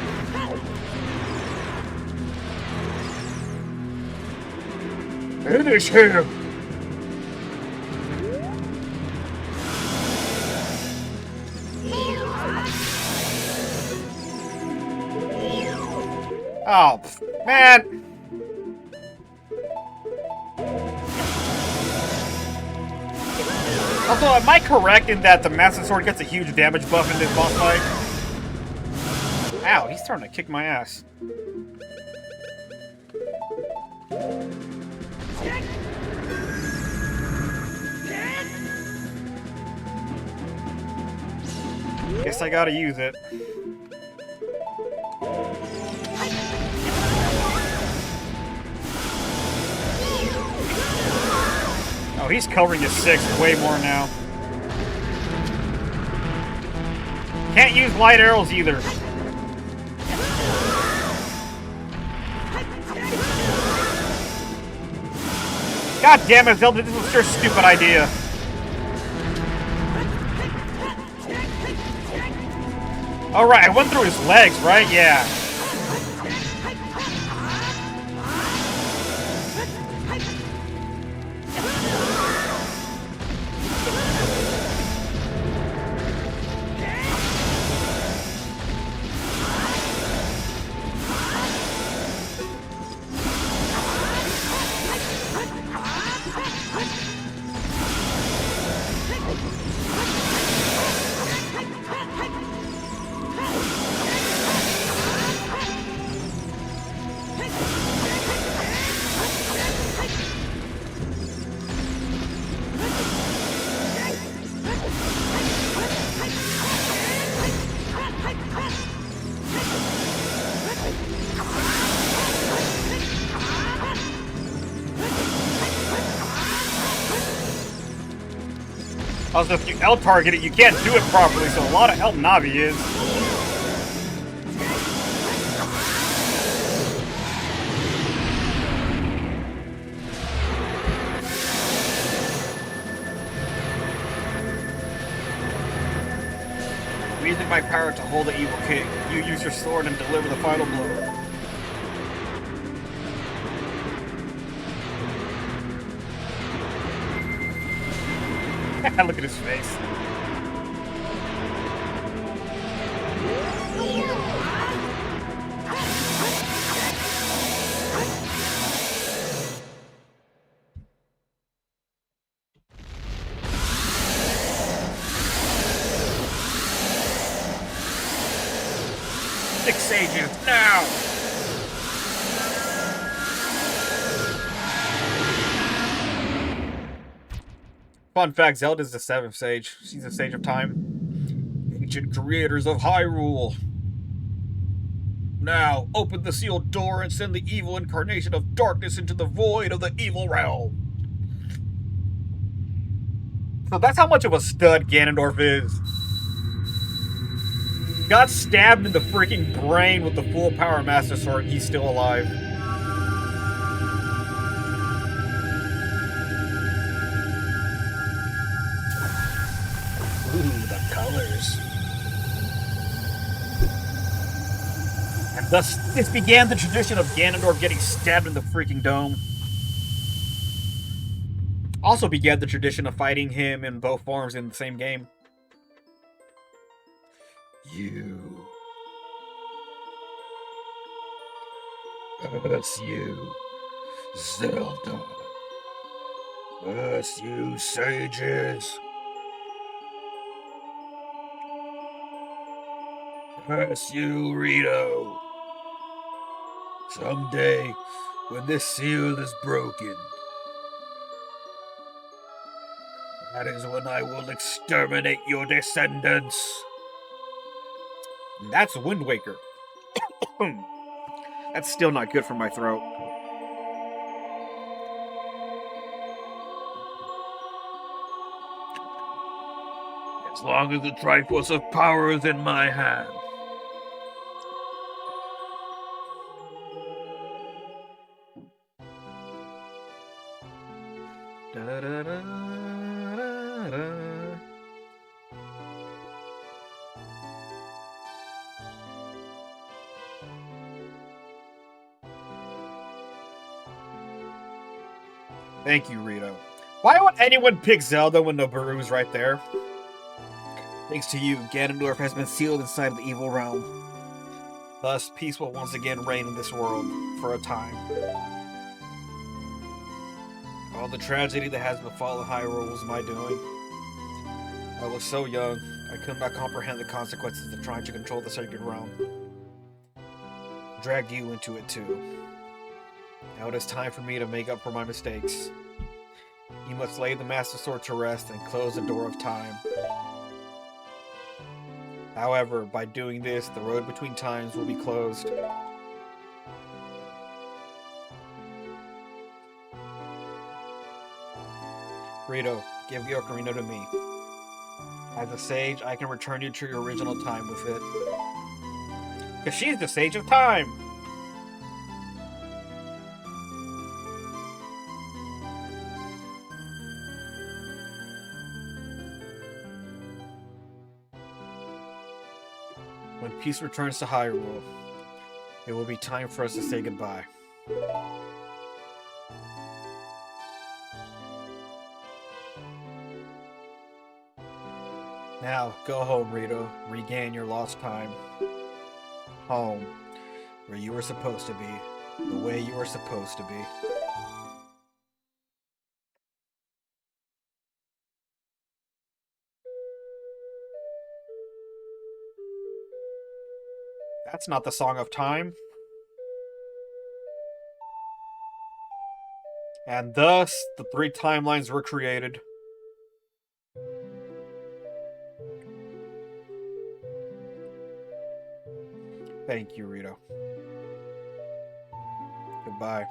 Finish him. Oh, man. Also, am I correct in that the Master Sword gets a huge damage buff in this boss fight? Ow, he's starting to kick my ass. Guess I gotta use it. Oh, he's covering his 6 way more now. Can't use light arrows either. God damn it, Zelda, this was your stupid idea. Alright, I went through his legs, right? Yeah. Also, if you L-target it, you can't do it properly, so a lot of help Navi is. I'm using my power to hold the evil king. You use your sword and deliver the final blow. Look at his face. Six sages, now! Fun fact, Zelda's the 7th sage. She's the sage of time. Ancient creators of Hyrule. Now, open the sealed door and send the evil incarnation of darkness into the void of the evil realm. So that's how much of a stud Ganondorf is. Got stabbed in the freaking brain with the full power Master Sword, and he's still alive. Ooh, the colors. And thus, this began the tradition of Ganondorf getting stabbed in the freaking dome. Also began the tradition of fighting him in both forms in the same game. You. Curse you, Zelda. Curse you, sages. Curse you, Rito. Someday, When this seal is broken, that is when I will exterminate your descendants. That's Wind Waker. That's still not good for my throat. As long as the Triforce of Power is in my hand. Thank you, Rito. Why would anyone pick Zelda when Noburu's right there? Thanks to you, Ganondorf has been sealed inside the evil realm. Thus, peace will once again reign in this world, for a time. All the tragedy that has befallen Hyrule was my doing. I was so young, I could not comprehend the consequences of trying to control the sacred realm. Dragged you into it too. Now it is time for me to make up for my mistakes. You must lay the Master Sword to rest and close the door of time. However, by doing this, the road between times will be closed. Rito, give the Ocarina to me. As a sage, I can return you to your original time with it. Because she's the Sage of Time! When peace returns to Hyrule, it will be time for us to say goodbye. Now, go home, Rito. Regain your lost time. Home, where you were supposed to be, the way you were supposed to be. That's not the Song of Time. And thus, the 3 timelines were created. Thank you, Rito. Goodbye.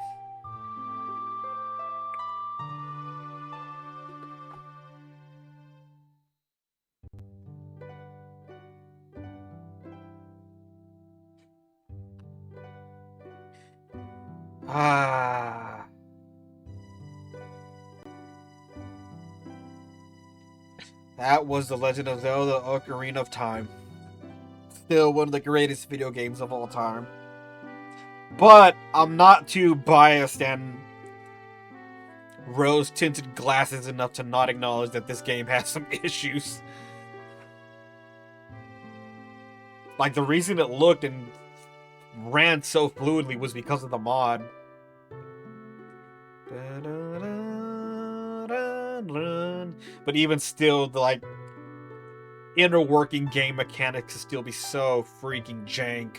Ah. That was The Legend of Zelda Ocarina of Time. Still one of the greatest video games of all time. But I'm not too biased and rose-tinted glasses enough to not acknowledge that this game has some issues. Like, the reason it looked and ran so fluidly was because of the mod. But even still, the, like, inner working game mechanics can still be so freaking jank.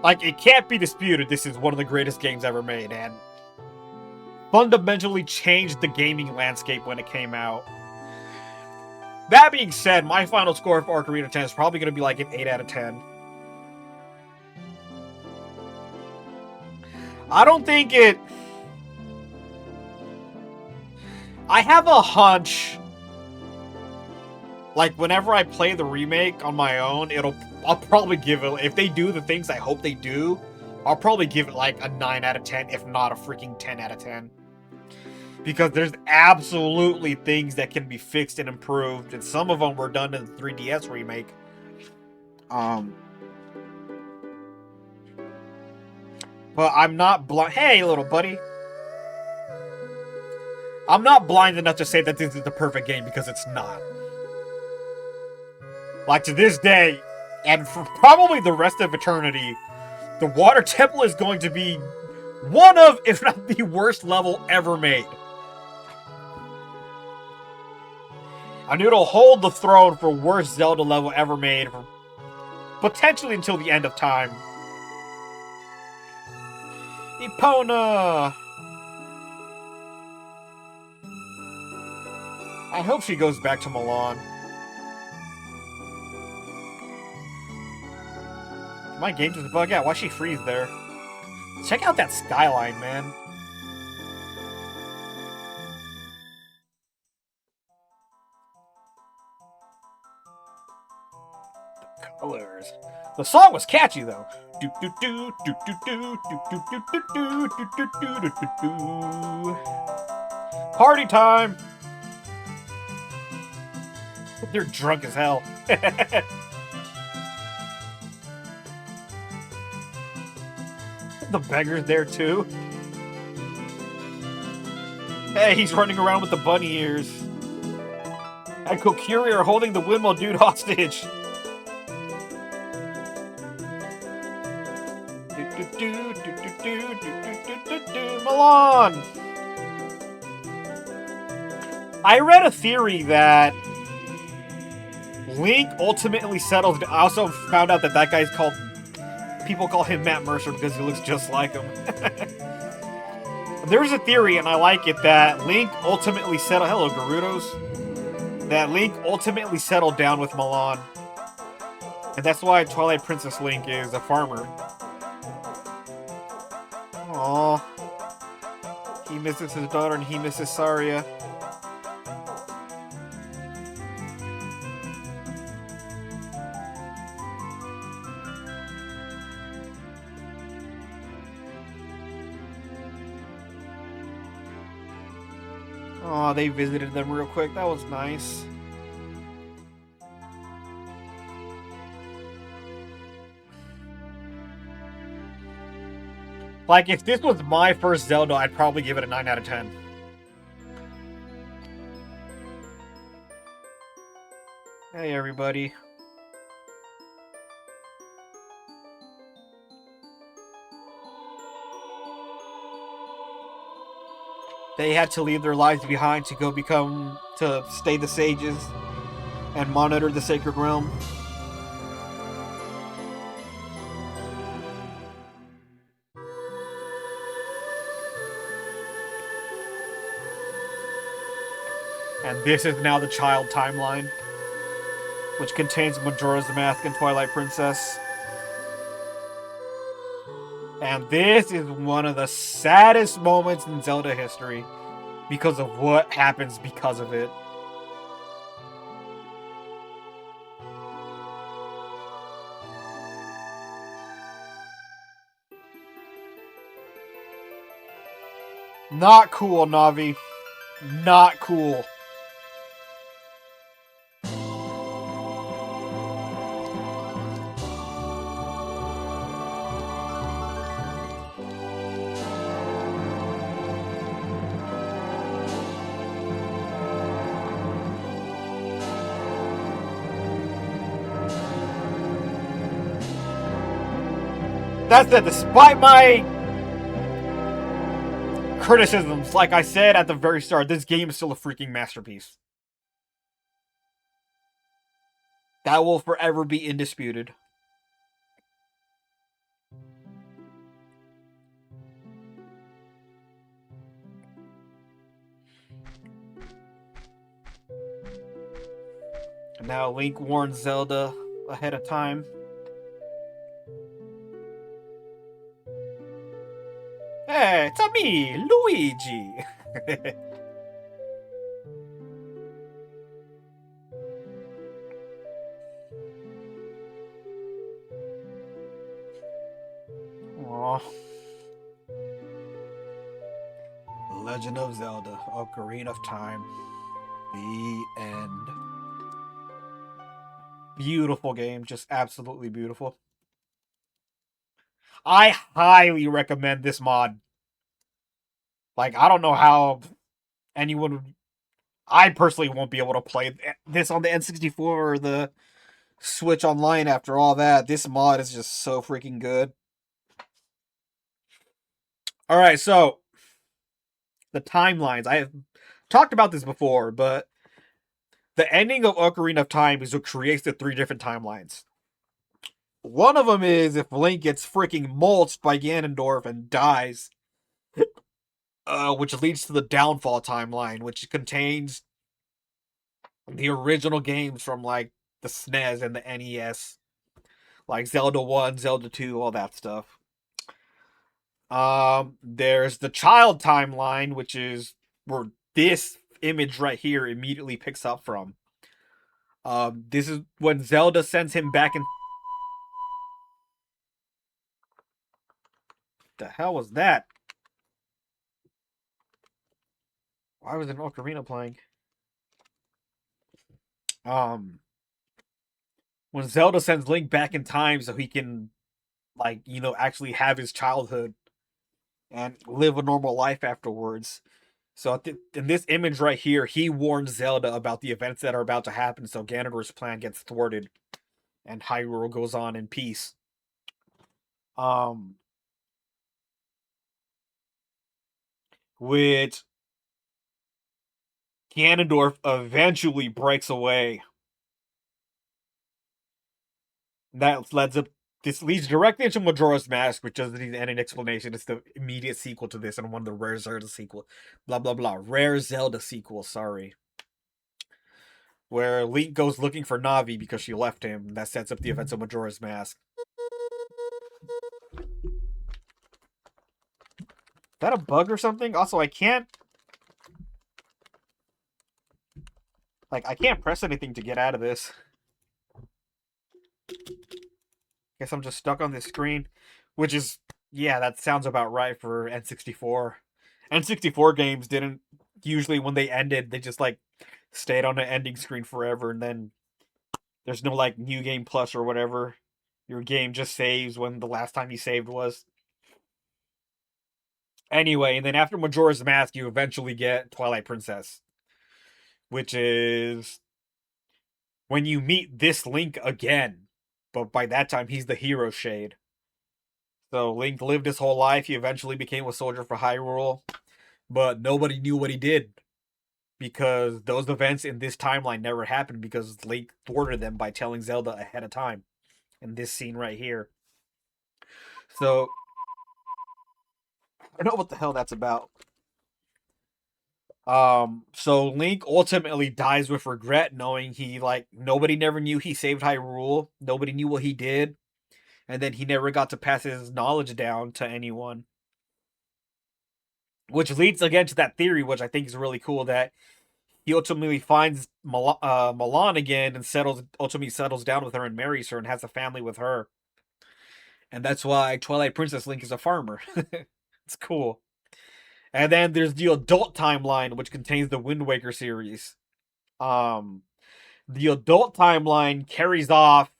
Like, it can't be disputed this is one of the greatest games ever made, and fundamentally changed the gaming landscape when it came out. That being said, my final score for Ocarina of Time is probably going to be like an 8 out of 10. I don't think it... I have a hunch, like, whenever I play the remake on my own, I'll probably give it, if they do the things I hope they do, I'll probably give it like a 9 out of 10, if not a freaking 10 out of 10. Because there's absolutely things that can be fixed and improved, and some of them were done in the 3DS remake. But I'm not blind. Hey, little buddy. I'm not blind enough to say that this is the perfect game, because it's not. Like, to this day, and for probably the rest of eternity, the Water Temple is going to be one of, if not the worst level ever made. And it'll hold the throne for worst Zelda level ever made Potentially until the end of time. Epona! I hope she goes back to Milan. My game just bug out. Why'd she freeze there? Check out that skyline, man. The colors. The song was catchy though. Do do do do do do do do do do do do do do do do. Party time! They're drunk as hell. The beggar's there too. Hey, he's running around with the bunny ears. And Kokiri are holding the windmill dude hostage. Milan! I read a theory that Link ultimately settles. I also found out that guy's called. People call him Matt Mercer because he looks just like him. There's a theory, and I like it, that Link ultimately settled. Hello, Gerudos. That Link ultimately settled down with Milan, and that's why Twilight Princess Link is a farmer. Aww. He misses his daughter, and he misses Saria. Aw, they visited them real quick. That was nice. Like, if this was my first Zelda, I'd probably give it a 9 out of 10. Hey, everybody. They had to leave their lives behind to to stay the sages and monitor the sacred realm. And this is now the child timeline, which contains Majora's Mask and Twilight Princess. And this is one of the saddest moments in Zelda history because of what happens because of it. Not cool, Navi. Not cool. That's it. Despite my criticisms, like I said at the very start, this game is still a freaking masterpiece. That will forever be indisputed. And now Link warns Zelda ahead of time. Hey, it's me, Luigi! Aww. Legend of Zelda, Ocarina of Time. The end. Beautiful game, just absolutely beautiful. I highly recommend this mod. Like, I don't know how anyone would... I personally won't be able to play this on the N64 or the Switch Online after all that. This mod is just so freaking good. Alright, so... the timelines. I have talked about this before, but... the ending of Ocarina of Time is what creates the 3 different timelines. One of them is if Link gets freaking mulched by Ganondorf and dies, which leads to the Downfall timeline, which contains the original games from like the SNES and the NES, like Zelda 1, Zelda 2, all that stuff. There's the child timeline, which is where this image right here immediately picks up from. This is when Zelda sends him back in. The hell was that? Why was an Ocarina playing? Um, when Zelda sends Link back in time so he can, like, actually have his childhood and live a normal life afterwards. So in this image right here, he warns Zelda about the events that are about to happen, so Ganondorf's plan gets thwarted, and Hyrule goes on in peace. Um, which Ganondorf eventually breaks away. That leads up. This leads directly into Majora's Mask, which doesn't need any explanation. It's the immediate sequel to this, and one of the rare Zelda sequel. Blah blah blah. Rare Zelda sequel. Sorry. Where Link goes looking for Navi because she left him. That sets up the events of Majora's Mask. Is that a bug or something? Also, I can't press anything to get out of this. Guess I'm just stuck on this screen, which is, yeah, that sounds about right for N64. N64 games didn't usually, when they ended, they just like stayed on the ending screen forever, and then there's no like new game plus or whatever. Your game just saves when the last time you saved was. Anyway, and then after Majora's Mask, you eventually get Twilight Princess, which is when you meet this Link again, but by that time he's the hero shade. So Link lived his whole life. He eventually became a soldier for Hyrule, but nobody knew what he did because those events in this timeline never happened because Link thwarted them by telling Zelda ahead of time in this scene right here. So I don't know what the hell that's about. So Link ultimately dies with regret, knowing he like nobody never knew he saved Hyrule. Nobody knew what he did, and then he never got to pass his knowledge down to anyone. Which leads again to that theory, which I think is really cool, that he ultimately finds Milan again and ultimately settles down with her and marries her and has a family with her. And that's why Twilight Princess Link is a farmer. It's cool. And then there's the adult timeline, which contains the Wind Waker series. The adult timeline carries off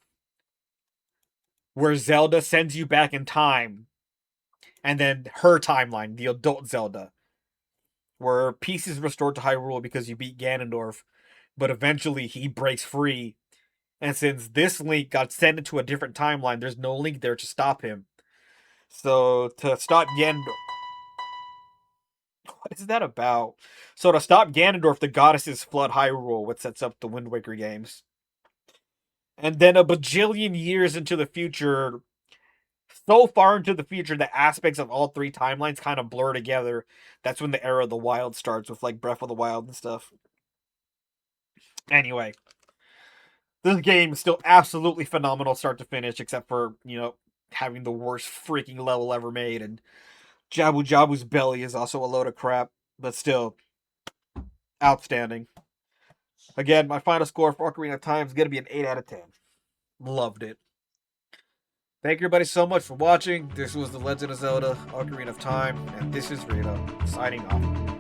where Zelda sends you back in time, and then her timeline, the adult Zelda, where peace is restored to Hyrule because you beat Ganondorf, but eventually he breaks free. And since this Link got sent into a different timeline, there's no Link there to stop him. So to stop Ganondorf, what is that about? So to stop Ganondorf, the goddesses flood Hyrule, which sets up the Wind Waker games. And then a bajillion years into the future, so far into the future that aspects of all three timelines kind of blur together. That's when the era of the wild starts with like Breath of the Wild and stuff. Anyway, this game is still absolutely phenomenal start to finish, except for, having the worst freaking level ever made, and Jabu Jabu's belly is also a load of crap, but still outstanding. Again, my final score for Ocarina of Time is going to be an 8 out of 10. Loved it. Thank you everybody so much for watching. This was The Legend of Zelda Ocarina of Time, and this is Rito, signing off.